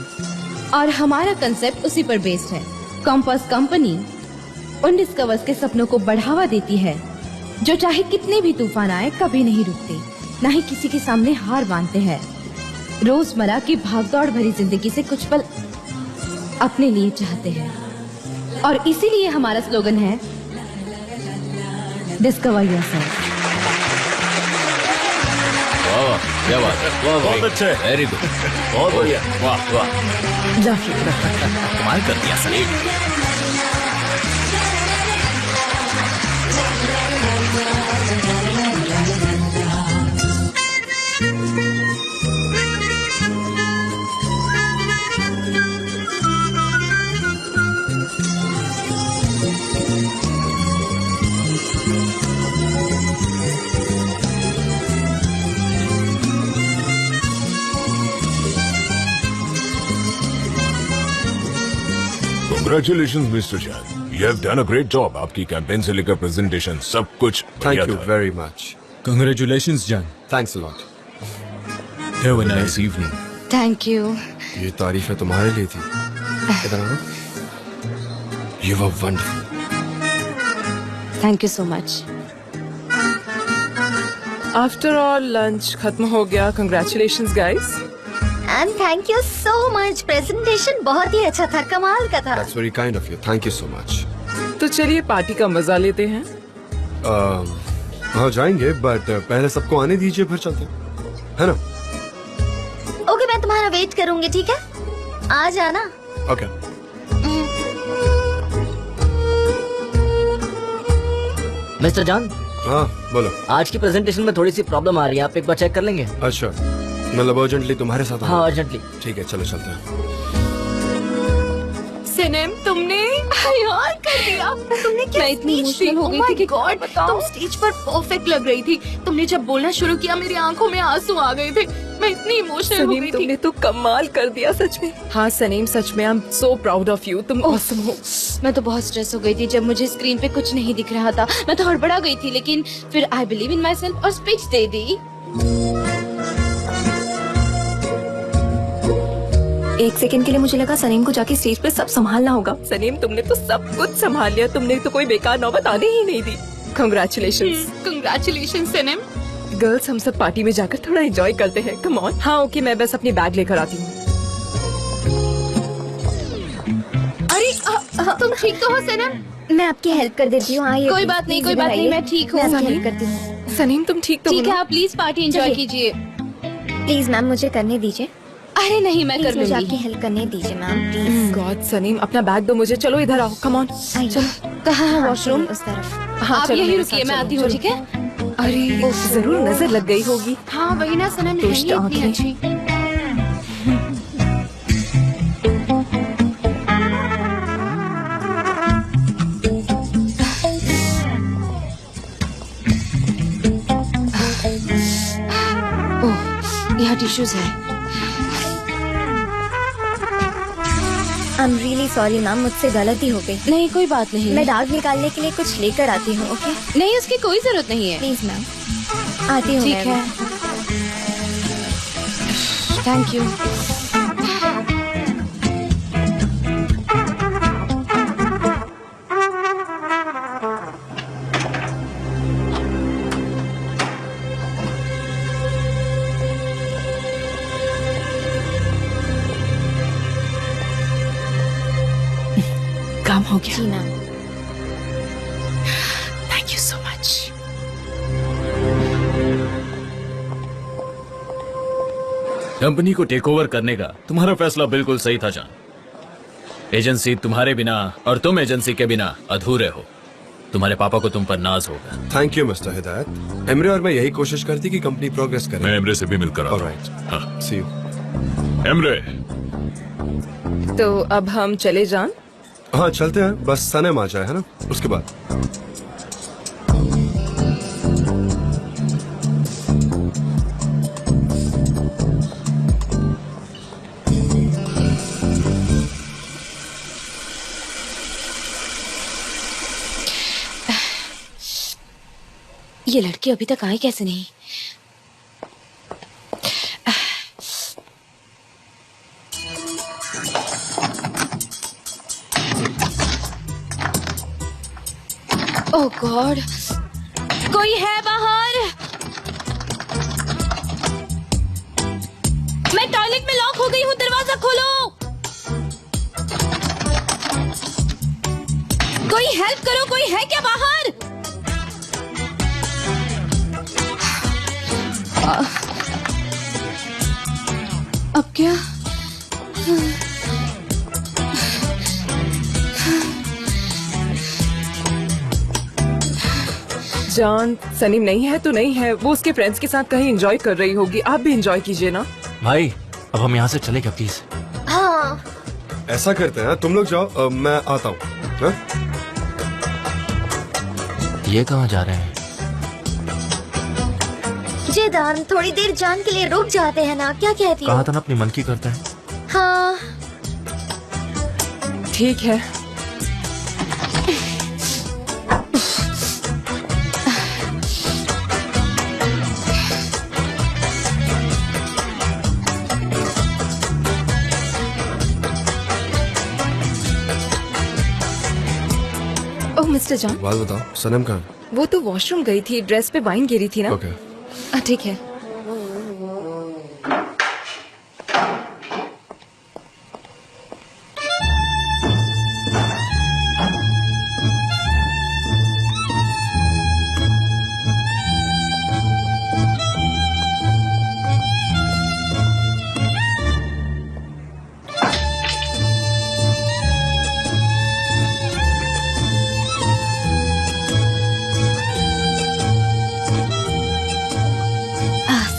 और हमारा कंसेप्ट उसी पर बेस्ड है। कंपास कंपनी उन डिस्कवर्स के सपनों को बढ़ावा देती है जो चाहे कितने भी तूफान आए कभी नहीं रुकते, ना ही किसी के सामने हार मानते हैं। रोजमर्रा की भागदौड़ भरी जिंदगी से कुछ पल अपने लिए चाहते हैं। और इसीलिए हमारा स्लोगन है डिस्कवर योरसेल्फ। वाह क्या बात है। वाह बहुत अच्छा है। वेरी गुड, बहुत बढ़िया। वाह वाह, कमाल कर दिया Salim. Congratulations, Mr. Chan. You have done a great job. आपकी कैंपेन से लेकर प्रेजेंटेशन सब कुछ बढ़िया थैंक यू था। Very much. Congratulations, Jan. Thanks a lot. Have a nice evening. Thank you. ये तारीफें तुम्हारे लिए थी। इधर आओ। You were wonderful. Thank you so much. After all lunch खत्म हो गया। Congratulations guys. And thank you so much. Presentation बहुत ही अच्छा था, कमाल का था। That's very kind of you. Thank you so much. तो चलिए पार्टी का मजा लेते हैं। हाँ जाएंगे, बट पहले सबको आने दीजिए फिर चलते हैं, है ना? ओके, मैं तुम्हारा वेट करूंगी, ठीक है? आ जाना। ओके। मिस्टर जॉन, हाँ बोलो। आज की प्रेजेंटेशन में थोड़ी सी प्रॉब्लम आ रही है, आप एक बार चेक कर लेंगे? अच्छा, मतलब अर्जेंटली तुम्हारे साथ? हाँ अर्जेंटली। ठीक है, चलो चलते हैं। सनम, तुमने यार कर दिया। तुमने क्या मैं इतनी speech इमोशनल दी? हो Oh गई my थी कि God, तुम स्टेज पर परफेक्ट लग रही थी। तुमने जब बोलना शुरू किया मेरी आंखों में आंसू आ गए थे। मैं इतनी इमोशनल हो सनीम गई तुमने थी। तो कमाल कर दिया सच में। हाँ सनीम, सच में I am so proud of you. तुम ऑसम हो। मैं तो बहुत स्ट्रेस हो गई थी जब मुझे स्क्रीन पे कुछ नहीं दिख रहा था। मैं तो हड़बड़ा गई थी, लेकिन फिर I believe in my self और स्पीच दे दी। एक सेकंड के लिए मुझे लगा सनीम को जाके स्टेज पे सब संभालना होगा। सनीम तुमने तो सब कुछ संभाल लिया। तुमने तो कोई बेकार नौबत आने ही नहीं दी। कंग्रेचुलेशंस। कंग्रेचुलेशंस सनम। गर्ल्स, हम सब पार्टी में जाकर थोड़ा एंजॉय करते हैं। Come on. हाँ ओके, मैं बस अपनी बैग लेकर आती हूँ। अरे तुम ठीक तो हो सनम? मैं आपकी हेल्प कर देती हूँ। आइए। कोई बात नहीं, कोई बात नहीं, मैं ठीक हूँ। मैं आपकी हेल्प करती हूँ। सनीम तुम ठीक तो हो ठीक है, ना? आप प्लीज पार्टी एंजॉय चलिए। कीजिए। प्लीज मैम, मुझे करने दीजिए। अरे नहीं, मैं कर प्लीज मुझे आपकी लूंगी। हेल्प करने दीजिए मैम, प्लीज। गॉड सनीम, अपना बैग दो मुझे। चलो इधर आओ, कम ऑन। आइए। चलो। कहाँ है वॉशरूम? उस तरफ। हाँ, आप चलो यही मेरे रुकिए, साथ मैं चलो, आती हूँ, चलो। ठीक है? अरे जरूर नजर लग गई होगी। हाँ वही ना सनम, है दुष्ट ही इतनी आंखें। अच्छी। टिश्यूज है। I am really sorry ma'am, मुझसे गलती हो गई। नहीं कोई बात नहीं। मैं दाग निकालने के लिए कुछ लेकर आती हूँ। ओके नहीं उसकी कोई जरूरत नहीं है। प्लीज मैम, आती हूँ। ठीक है, थैंक यू। काम हो गया। जी ma'am. Thank you so much. Company को टेक ओवर करने का तुम्हारा फैसला बिल्कुल सही था जान। एजेंसी तुम्हारे बिना और तुम एजेंसी के बिना अधूरे हो। तुम्हारे पापा को तुम पर नाज होगा। थैंक यू मिस्टर हिदायत। एमरे और मैं यही कोशिश करती कि कंपनी प्रोग्रेस करे। मैं एमरे से भी मिलकर आता हूं। ऑलराइट, हाँ। सी यू। एमरे, तो अब हम चले जान। हाँ चलते हैं, बस सनम आ जाए है ना, उसके बाद। ये लड़की अभी तक आई कैसे नहीं? ओह गॉड, कोई है बाहर? मैं टॉयलेट में लॉक हो गई हूँ, दरवाजा खोलो। कोई हेल्प करो, कोई है क्या बाहर? अब क्या? जान, सनीम नहीं है तो नहीं है, वो उसके फ्रेंड्स के साथ कहीं एंजॉय कर रही होगी। आप भी एंजॉय कीजिए ना। भाई अब हम यहाँ से चले क्या प्लीज? हाँ ऐसा करते हैं, तुम लोग जाओ, मैं आता हूँ। हाँ? ये कहाँ जा रहे हैं? जेदान, थोड़ी देर जान के लिए रुक जाते हैं ना, क्या कहती हो? कहा था ना अपनी मन की करते हैं। हाँ ठीक है। ओह मिस्टर जॉन, बात बताओ, सनम कहाँ है? वो तो वॉशरूम गई थी, ड्रेस पे वाइन गिरी थी ना। ओके। ठीक है।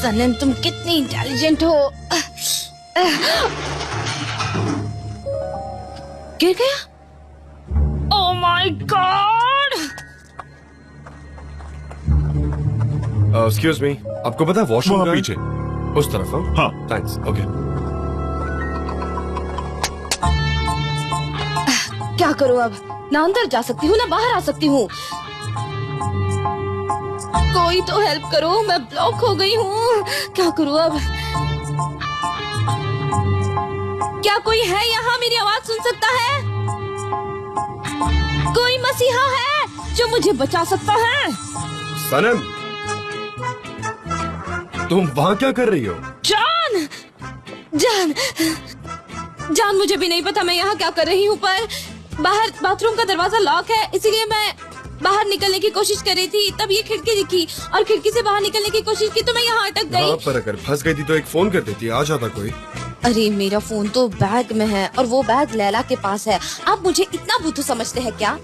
सनम तुम कितनी इंटेलिजेंट हो। गिर गया? Oh my God! Excuse me, आपको पता है वॉशरूम वहाँ कहाँ है? पीछे। उस तरफ? हाँ। थैंक्स। ओके। क्या करूं अब? ना अंदर जा सकती हूँ ना बाहर आ सकती हूँ। कोई तो हेल्प करो, मैं ब्लॉक हो गई हूँ। क्या करूं अब? क्या कोई है यहाँ मेरी आवाज सुन सकता है? कोई मसीहा है जो मुझे बचा सकता है? सनम, तुम वहाँ क्या कर रही हो? जान, जान, जान, मुझे भी नहीं पता मैं यहाँ क्या कर रही हूँ, पर बाहर बाथरूम का दरवाजा लॉक है, इसीलिए मैं बाहर निकलने की कोशिश कर रही थी। तब ये खिड़की दिखी और खिड़की से बाहर निकलने की कोशिश की तो मैं यहाँ अटक गई। हाँ, पर अगर फंस गई थी तो एक फोन कर देती, आ जाता कोई। अरे मेरा फोन तो बैग में है और वो बैग लैला के पास है। आप मुझे इतना बुद्धू समझते हैं क्या?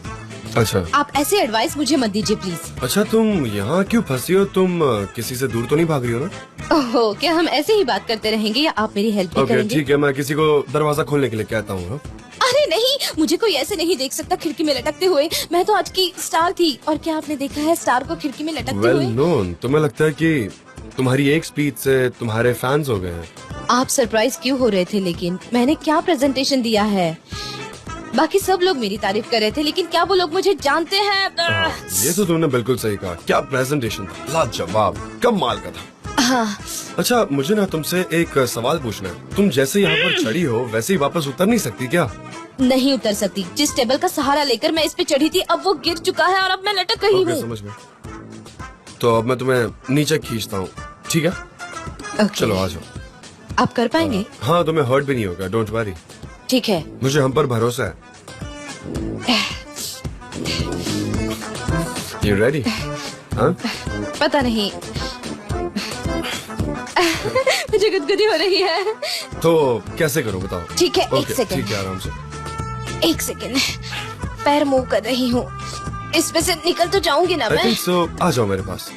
अच्छा। आप ऐसे एडवाइस मुझे मत दीजिए प्लीज। अच्छा, तुम यहाँ क्यों फंसी हो? तुम किसी से दूर तो नहीं भाग रही हो ना? ओहो, क्या हम ऐसे ही बात करते रहेंगे या आप मेरी हेल्प भी ओके करेंगे? ठीक है, मैं किसी को दरवाजा खोलने के लिए कहता हूँ। हाँ? अरे नहीं, मुझे कोई ऐसे नहीं देख सकता खिड़की में लटकते हुए। मैं तो आज की स्टार थी। और क्या आपने देखा है स्टार को खिड़की में लटकते वेल हुए? नोन। तुम्हें लगता है कि तुम्हारी एक स्पीच से तुम्हारे फैंस हो गए हैं। आप सरप्राइज क्यों हो रहे थे? लेकिन मैंने क्या प्रेजेंटेशन दिया है? बाकी सब लोग मेरी तारीफ कर रहे थे, लेकिन क्या वो लोग मुझे जानते हैं? ये तो तुमने बिल्कुल सही कहा। क्या प्रेजेंटेशन था, लाजवाब, कमाल का था। हाँ। अच्छा, मुझे ना तुमसे एक सवाल पूछना है। तुम जैसे यहाँ पर चढ़ी हो वैसे ही वापस उतर नहीं सकती क्या? नहीं उतर सकती। जिस टेबल का सहारा लेकर मैं इस पे चढ़ी थी, अब वो गिर चुका है और अब मैं लटक रही हूँ। समझ में। तो अब मैं तुम्हें नीचे खींचता हूँ, ठीक है? चलो आ जाओ। आप कर पाएंगे? हाँ, तुम्हें हर्ट भी नहीं होगा, डोंट वरी। ठीक है, मुझे हम पर भरोसा है। You ready? हाँ? पता नहीं। मुझे गुदगुदी हो रही है। तो कैसे करो बताओ? ठीक है, एक Okay, सेकंड। ठीक है, आराम से। एक सेकंड, पैर मूव कर रही हूँ। इसमें से निकल तो जाऊंगी ना I मैं? think so, आ जाओ मेरे पास।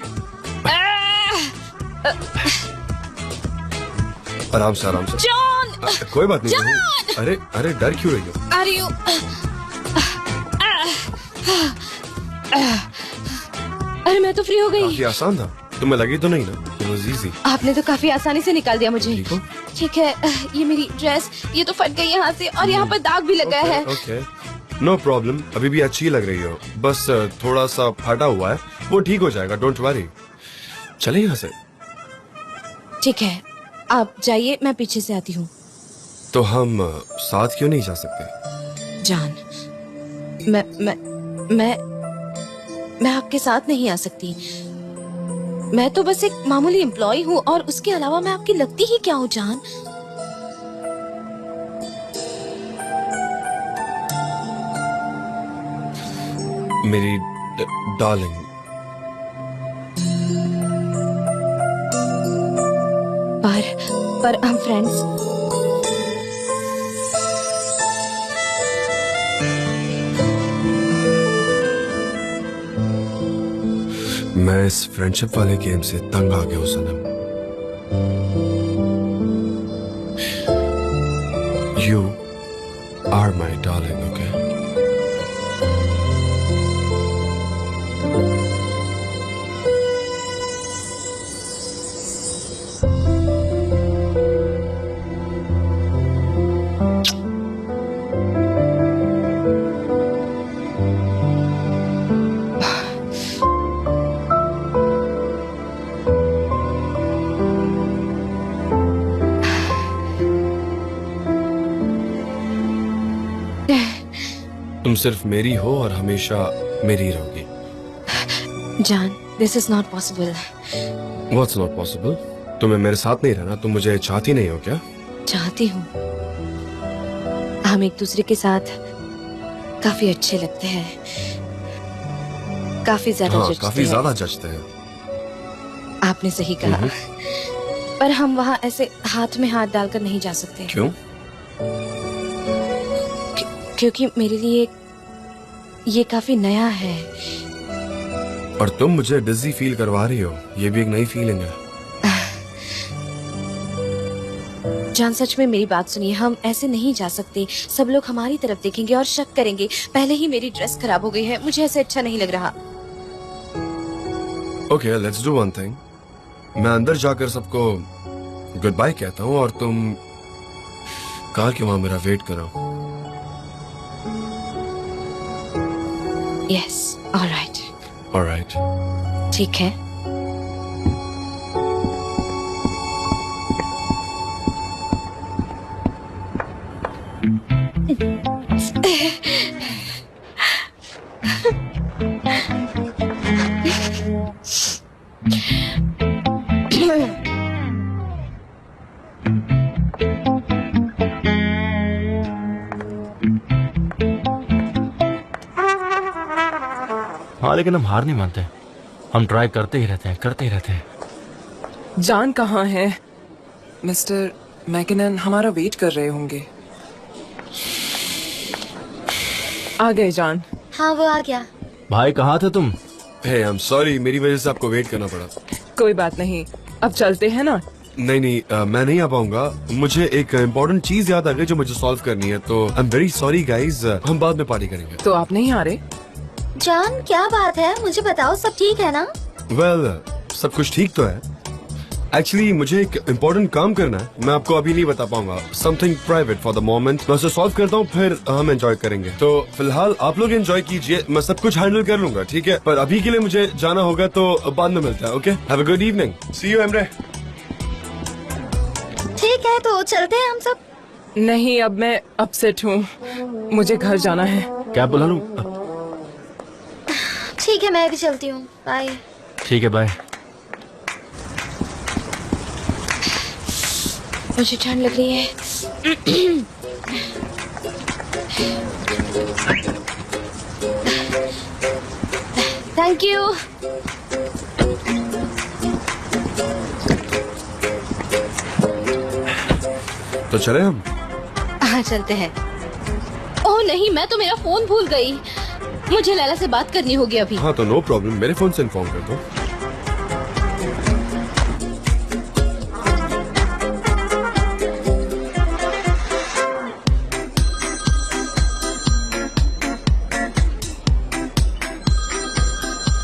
आराम से, आराम से। जॉन! कोई बात नहीं। जॉन! अरे अरे, डर क्यों रही हो? आ रही हूँ। अरे मैं तो फ्री हो गई। काफी आसान था, तुम्हें लगी तो नहीं ना? It was easy। आपने तो काफी आसानी से निकाल दिया मुझे। ठीक हो? ठीक है, ये मेरी ड्रेस, ये तो फट गई यहाँ से और यहाँ पर दाग भी लगा है। Okay, no problem. अभी भी अच्छी लग रही हो, बस थोड़ा सा फटा हुआ है, वो ठीक हो जाएगा, डोंट वरी। चले यहाँ से। ठीक है, आप जाइए, मैं पीछे से आती हूँ। तो हम साथ क्यों नहीं जा सकते? जान, मैं आपके साथ नहीं आ सकती। मैं तो बस एक मामूली एम्प्लॉय हूँ और उसके अलावा मैं आपकी लगती ही क्या हूँ जान? मेरी डार्लिंग। पर हम फ्रेंड्स। मैं इस फ्रेंडशिप वाले गेम से तंग आ गया हूँ सनम। You are my darling, okay? तुम सिर्फ मेरी हो और हमेशा मेरी रहोगी। जान, this is not possible. What's not possible? तुम्हें मेरे साथ नहीं रहना? तुम मुझे चाहती नहीं हो क्या? चाहती हूँ। हम एक दूसरे के साथ काफी अच्छे लगते हैं, काफी ज्यादा हाँ, जचते काफी हैं। ज्यादा जचते हैं। आपने सही कहा। पर हम वहाँ ऐसे हाथ में हाथ डालकर नहीं जा सकते। क्यों? क्योंकि मेरे लिए ये काफी नया है। और तुम मुझे डिजी फील करवा रही हो, ये भी एक नई फीलिंग है। जान, सच में मेरी बात सुनिए, हम ऐसे नहीं जा सकते। सब लोग हमारी तरफ देखेंगे और शक करेंगे। पहले ही मेरी ड्रेस खराब हो गई है, मुझे ऐसे अच्छा नहीं लग रहा। Okay, let's do one thing. मैं अंदर जाकर सबको गुड बाय कहता हूँ और तुम कार के वहां मेरा वेट करो। Yes, alright. ऑलराइट। ठीक है। हाँ, लेकिन हम हार नहीं मानते। हम ट्राई करते ही रहते हैं, करते ही रहते हैं। जान कहाँ है? मिस्टर मैकिनन हमारा वेट कर रहे होंगे। आ गए जान। हाँ, वो आ गया। भाई कहाँ थे तुम? हे, आई एम सॉरी, मेरी वजह से आपको वेट करना पड़ा। कोई बात नहीं, अब चलते हैं ना। नहीं नहीं, मैं नहीं आ पाऊंगा। मुझे एक इम्पोर्टेंट चीज याद आ गई जो मुझे सॉल्व करनी है, तो I am very sorry guys. हम बाद में पार्टी करेंगे। तो आप नहीं आ रहे? जान, क्या बात है? मुझे बताओ, सब ठीक है ना? वेल, सब कुछ ठीक तो है, एक्चुअली मुझे एक इम्पोर्टेंट काम करना है, मैं आपको अभी नहीं बता पाऊंगा। Something private for the moment. मैं उसे सॉल्व करता हूँ, फिर हम एंजॉय करेंगे। तो फिलहाल आप लोग एंजॉय कीजिए, मैं सब कुछ हैंडल कर लूंगा, ठीक है? पर अभी के लिए मुझे जाना होगा, तो बाद में मिलता है। Okay, have a good evening, see you Emre. ठीक है, तो चलते हैं हम सब। नहीं, अब मैं अपसेट हूँ, मुझे घर जाना है। कैब बुला लूं? ठीक है, मैं भी चलती हूँ, बाय। ठीक है, बाय। मुझे ठंड लग रही है। Thank you. तो चले हम? हाँ, चलते हैं। ओह नहीं, मैं तो मेरा फोन भूल गई। मुझे लैला से बात करनी होगी अभी। हाँ, तो नो प्रॉब्लम, मेरे फोन से इन्फॉर्म कर दो।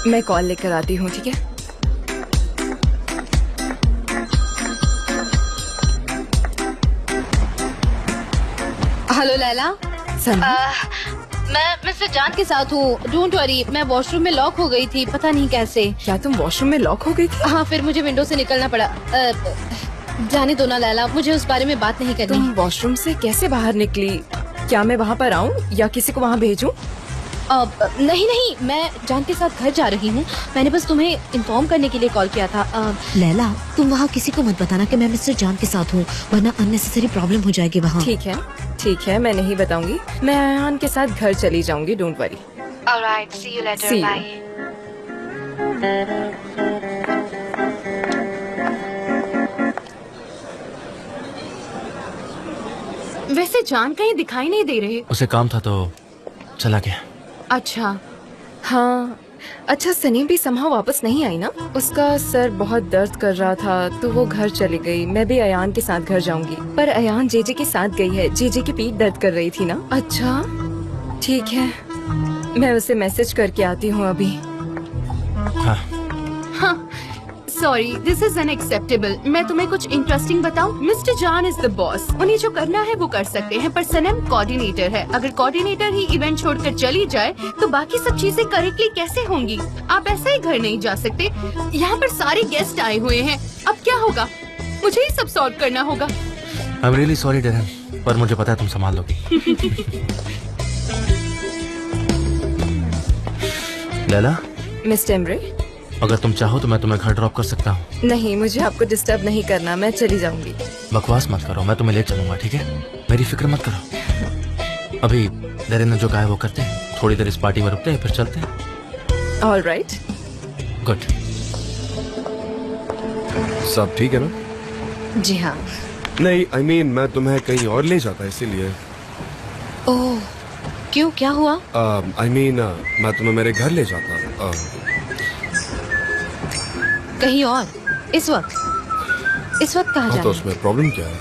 मैं कॉल लेकर आती हूँ, ठीक है? हेलो लैला। मैं मिस्टर जान के साथ हूँ। डोंट वरी, मैं वॉशरूम में लॉक हो गई थी, पता नहीं कैसे। क्या तुम वॉशरूम में लॉक हो गई थी? हाँ, फिर मुझे विंडो से निकलना पड़ा। जाने दो ना लैला, मुझे उस बारे में बात नहीं करनी। तुम वॉशरूम से कैसे बाहर निकली? क्या मैं वहाँ पर आऊँ या किसी को वहाँ भेजूँ? नहीं नहीं, मैं जान के साथ घर जा रही हूँ। मैंने बस तुम्हें इन्फॉर्म करने के लिए कॉल किया था। लैला, तुम वहाँ किसी को मत बताना कि मैं मिस्टर जान के साथ हूँ, वरना अननेसेसरी प्रॉब्लम हो जाएगी वहाँ। ठीक है, मैं नहीं बताऊंगी। मैं अयान के साथ घर चली जाऊंगी, don't worry. Alright, see you later, bye. वैसे जान कहीं दिखाई नहीं दे रहे। उसे काम था तो चला गया। अच्छा। हाँ, अच्छा, सनीम भी समहा वापस नहीं आई ना? उसका सर बहुत दर्द कर रहा था तो वो घर चली गई। मैं भी अयान के साथ घर जाऊंगी, पर अयान जेजे के साथ गई है। जेजे की पीठ दर्द कर रही थी ना। अच्छा, ठीक है, मैं उसे मैसेज करके आती हूँ अभी। हाँ, सॉरी, दिस इज अनएक्सेप्टेबल। मैं तुम्हें कुछ इंटरेस्टिंग बताऊं? मिस्टर जान इज द बॉस, उन्हें जो करना है वो कर सकते हैं, पर सनम कोऑर्डिनेटर है। अगर कोऑर्डिनेटर ही इवेंट छोड़कर चली जाए तो बाकी सब चीजें करेक्टली कैसे होंगी? आप ऐसे ही घर नहीं जा सकते। यहाँ पर सारे गेस्ट आए हुए हैं, अब क्या होगा? मुझे ही सब सॉर्ट करना होगा। I am really sorry Darren, पर मुझे पता है तुम संभाल लोगी। लैला, मिस्टर एमरे, अगर तुम चाहो तो मैं तुम्हें घर ड्रॉप कर सकता हूँ। नहीं, मुझे आपको डिस्टर्ब नहीं करना, मैं चली जाऊंगी। बकवास मत करो, मैं तुम्हें ले चलूंगा, ठीक है? मेरी फिक्र मत करो। अभी डेरन ने जो कहा है वो करते हैं, थोड़ी देर इस पार्टी में रुकते हैं, फिर चलते हैं। All right, good. सब ठीक है ना? जी हाँ। नहीं, I mean, मैं तुम्हें कहीं और ले जाता इसीलिए। ओह, क्यों, क्या हुआ? I mean, मैं तुम्हें मेरे घर ले जाता। कहीं और? इस वक्त कहाँ हाँ, जाना? तो उसमें प्रॉब्लम क्या है?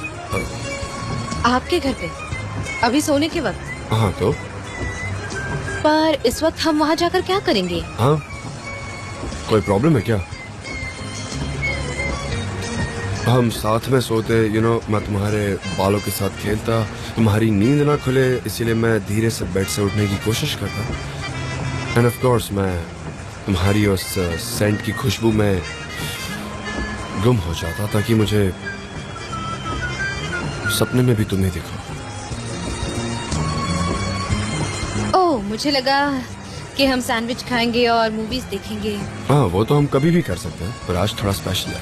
आपके घर पे, अभी सोने के वक्त? हाँ, तो पर इस वक्त हम वहाँ जाकर क्या करेंगे? हाँ, कोई प्रॉब्लम है क्या? हम साथ में सोते, मैं तुम्हारे बालों के साथ खेलता, तुम्हारी नींद ना खुले, इसीलिए मैं धीरे से बेड से उठने की कोशिश करता। एंड ऑफ कोर्स मैं तुम्हारी उस सेंट की खुशबू में गुम हो जाता ताकि मुझे सपने में भी तुम्हें दिखो। ओह, मुझे लगा कि हम सैंडविच खाएंगे और मूवीज देखेंगे। हाँ, वो तो हम कभी भी कर सकते हैं, पर आज थोड़ा स्पेशल है।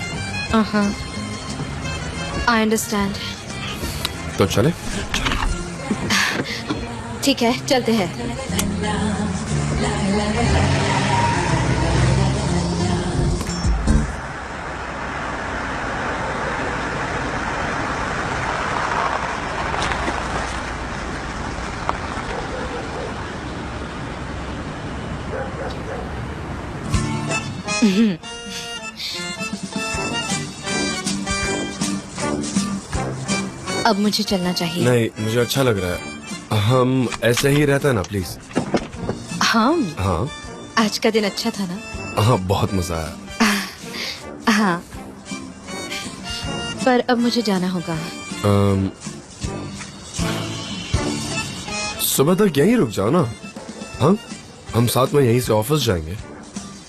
I understand. तो चले? ठीक है, चलते हैं। अब मुझे चलना चाहिए। नहीं, मुझे अच्छा लग रहा है। हम ऐसे ही रहते हैं ना, प्लीज। हाँ, आज का दिन अच्छा था ना? हाँ, बहुत मजा आया। हाँ, पर अब मुझे जाना होगा। सुबह तक यहीं रुक जाओ ना। हाँ, हम साथ में यहीं से ऑफिस जाएंगे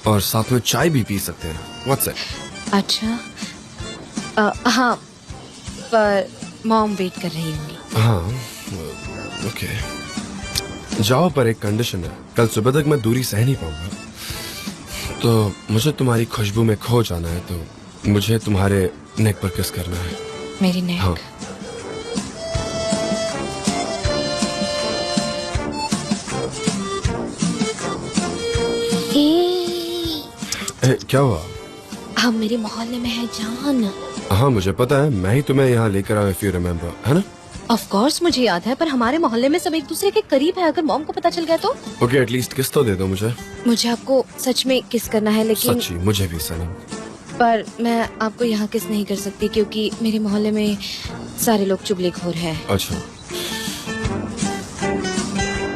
और साथ में चाय भी पी सकते हैं। What's it? अच्छा, हाँ, पर मॉम वेट कर रही होंगी। हाँ, ओके, जाओ, पर एक कंडीशन है। कल सुबह तक मैं दूरी सह नहीं पाऊंगा, तो मुझे तुम्हारी खुशबू में खो जाना है, तो मुझे तुम्हारे नेक पर किस करना है। मेरी नेक? हाँ। क्या हुआ? हम मेरे मोहल्ले में है जान। हाँ, मुझे पता है, मैं ही तुम्हें यहाँ लेकर आया, इफ यू रिमेम्बर, है ना? ऑफ कोर्स मुझे याद है, पर हमारे मोहल्ले में सब एक दूसरे के करीब है। अगर मॉम को पता चल गया तो? ओके, एटलीस्ट किस तो दे दो मुझे। मुझे आपको सच में किस करना है, लेकिन सच्ची मुझे भी सनम। पर मैं आपको यहाँ किस नहीं कर सकती क्योंकि मेरे मोहल्ले में सारे लोग चुगलीखोर हैं। अच्छा,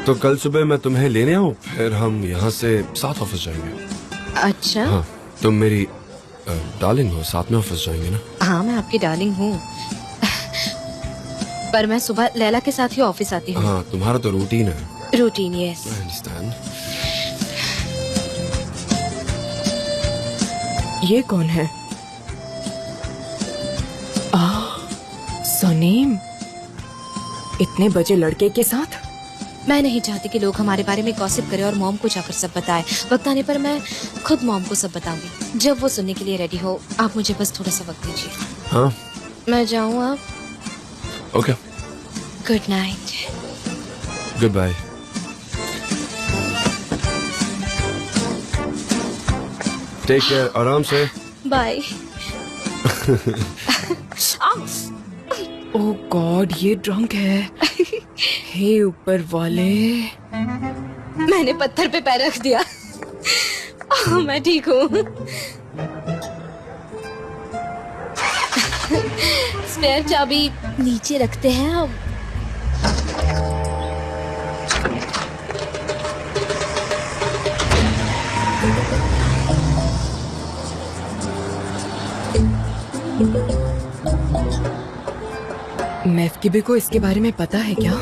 तो कल सुबह मैं तुम्हें लेने आऊँ, फिर हम यहाँ से साथ ऑफिस जाएंगे। अच्छा, हाँ, तुम मेरी डार्लिंग हो, साथ में ऑफिस जाएंगे ना? हाँ, मैं आपकी डार्लिंग हूँ, पर मैं सुबह लैला के साथ ही ऑफिस आती हूँ। हाँ, तुम्हारा तो रूटीन है। Routine, yes. I understand. ये कौन है? सनीम, इतने बजे लड़के के साथ? मैं नहीं चाहती कि लोग हमारे बारे में गॉसिप करें और मॉम को जाकर सब बताएं। वक्त आने पर मैं खुद मॉम को सब बताऊंगी, जब वो सुनने के लिए रेडी हो। आप मुझे बस थोड़ा सा वक्त दीजिए। हाँ, मैं जाऊँ अब? Okay, good night. Goodbye. Take care, आराम से। बाय। ओह गॉड, ये ड्रंक है। हे ऊपर वाले, मैंने पत्थर पे पैर रख दिया। मैं ठीक हूँ। स्पेयर चाबी नीचे रखते हैं अब। मैफकीबी को इसके बारे में पता है क्या?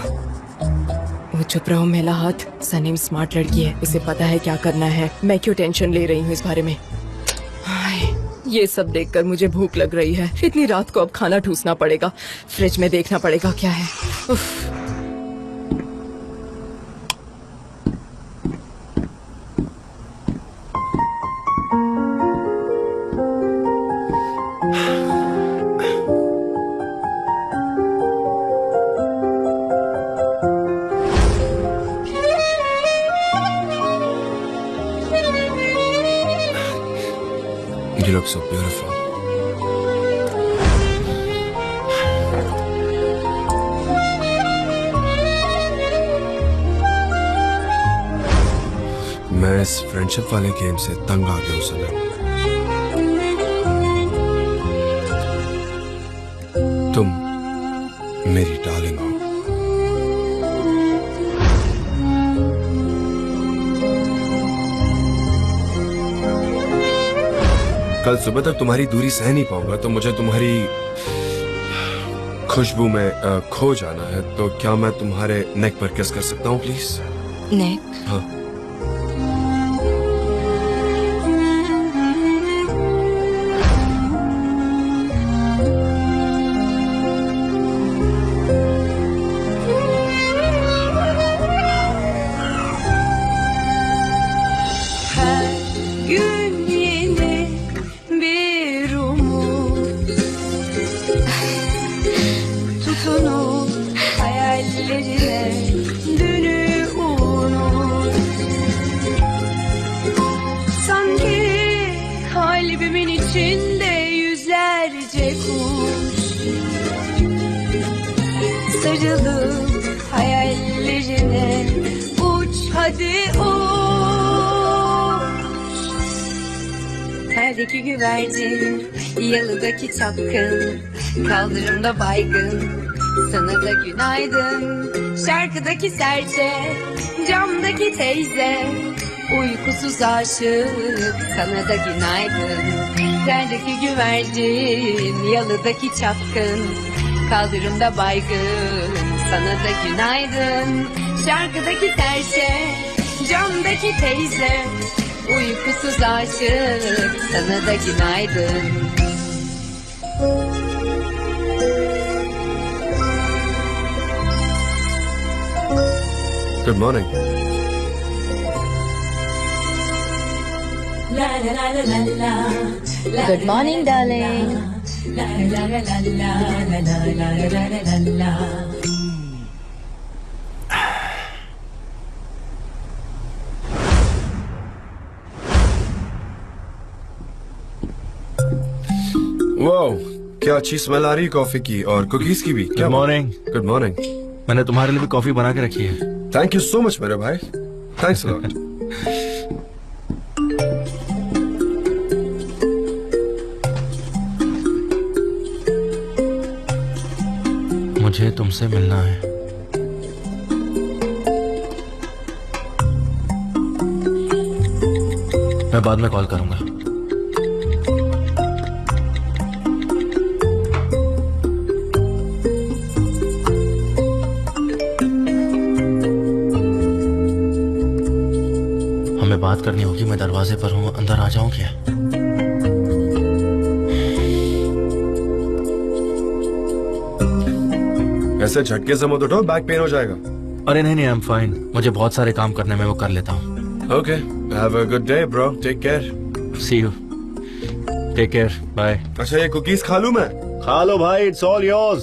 वो चुप रहो मेला हाथ। सनीम स्मार्ट लड़की है, इसे पता है क्या करना है। मैं क्यों टेंशन ले रही हूँ इस बारे में? हाय, ये सब देखकर मुझे भूख लग रही है। इतनी रात को अब खाना ठूसना पड़ेगा। फ्रिज में देखना पड़ेगा क्या है। उफ। You look so beautiful. मैं इस फ्रेंडशिप वाले गेम से तंग आ गया हूँ सनम। तुम मेरी डार्लिंग हो। कल सुबह तक तुम्हारी दूरी सह नहीं पाऊंगा, तो मुझे तुम्हारी खुशबू में खो जाना है। तो क्या मैं तुम्हारे नेक पर किस कर सकता हूँ प्लीज? नेक? हाँ। Kalbimin içinde yüzlerce kuş sarılıp hayallerine uç hadi uç. Perdeki güvercin, yalıdaki çapkın, kaldırımda baygın, sana da günaydın. Şarkıdaki serçe, camdaki teyze, Uykusuz aşık sana da günaydın. Yerdeki güvercin, yalıdaki çapkın, kaldırımda baygın sana da günaydın. Şarkıdaki serçe, camdaki teyze, uykusuz aşık sana da günaydın. Good morning. Good morning, darling. Wow, क्या अच्छी smell आ रही है coffee की और cookies की भी। Good morning. Good morning. मैंने तुम्हारे लिए भी कॉफी बना के रखी है। थैंक यू सो मच मेरे भाई। Thanks a lot. मुझे तुमसे मिलना है। मैं बाद में कॉल करूंगा। हमें बात करनी होगी। मैं दरवाजे पर हूँ, अंदर आ जाऊं क्या? ऐसे झटके से मत उठो, बैक पेन हो जाएगा। अरे नहीं नहीं, आई एम फाइन। मुझे बहुत सारे काम करने में, वो कर लेता हूँ। Okay, have a good day bro, take care. See you, take care, bye. अच्छा ये कुकीज खा लूं मैं? खा लो भाई, इट्स ऑल योर्स।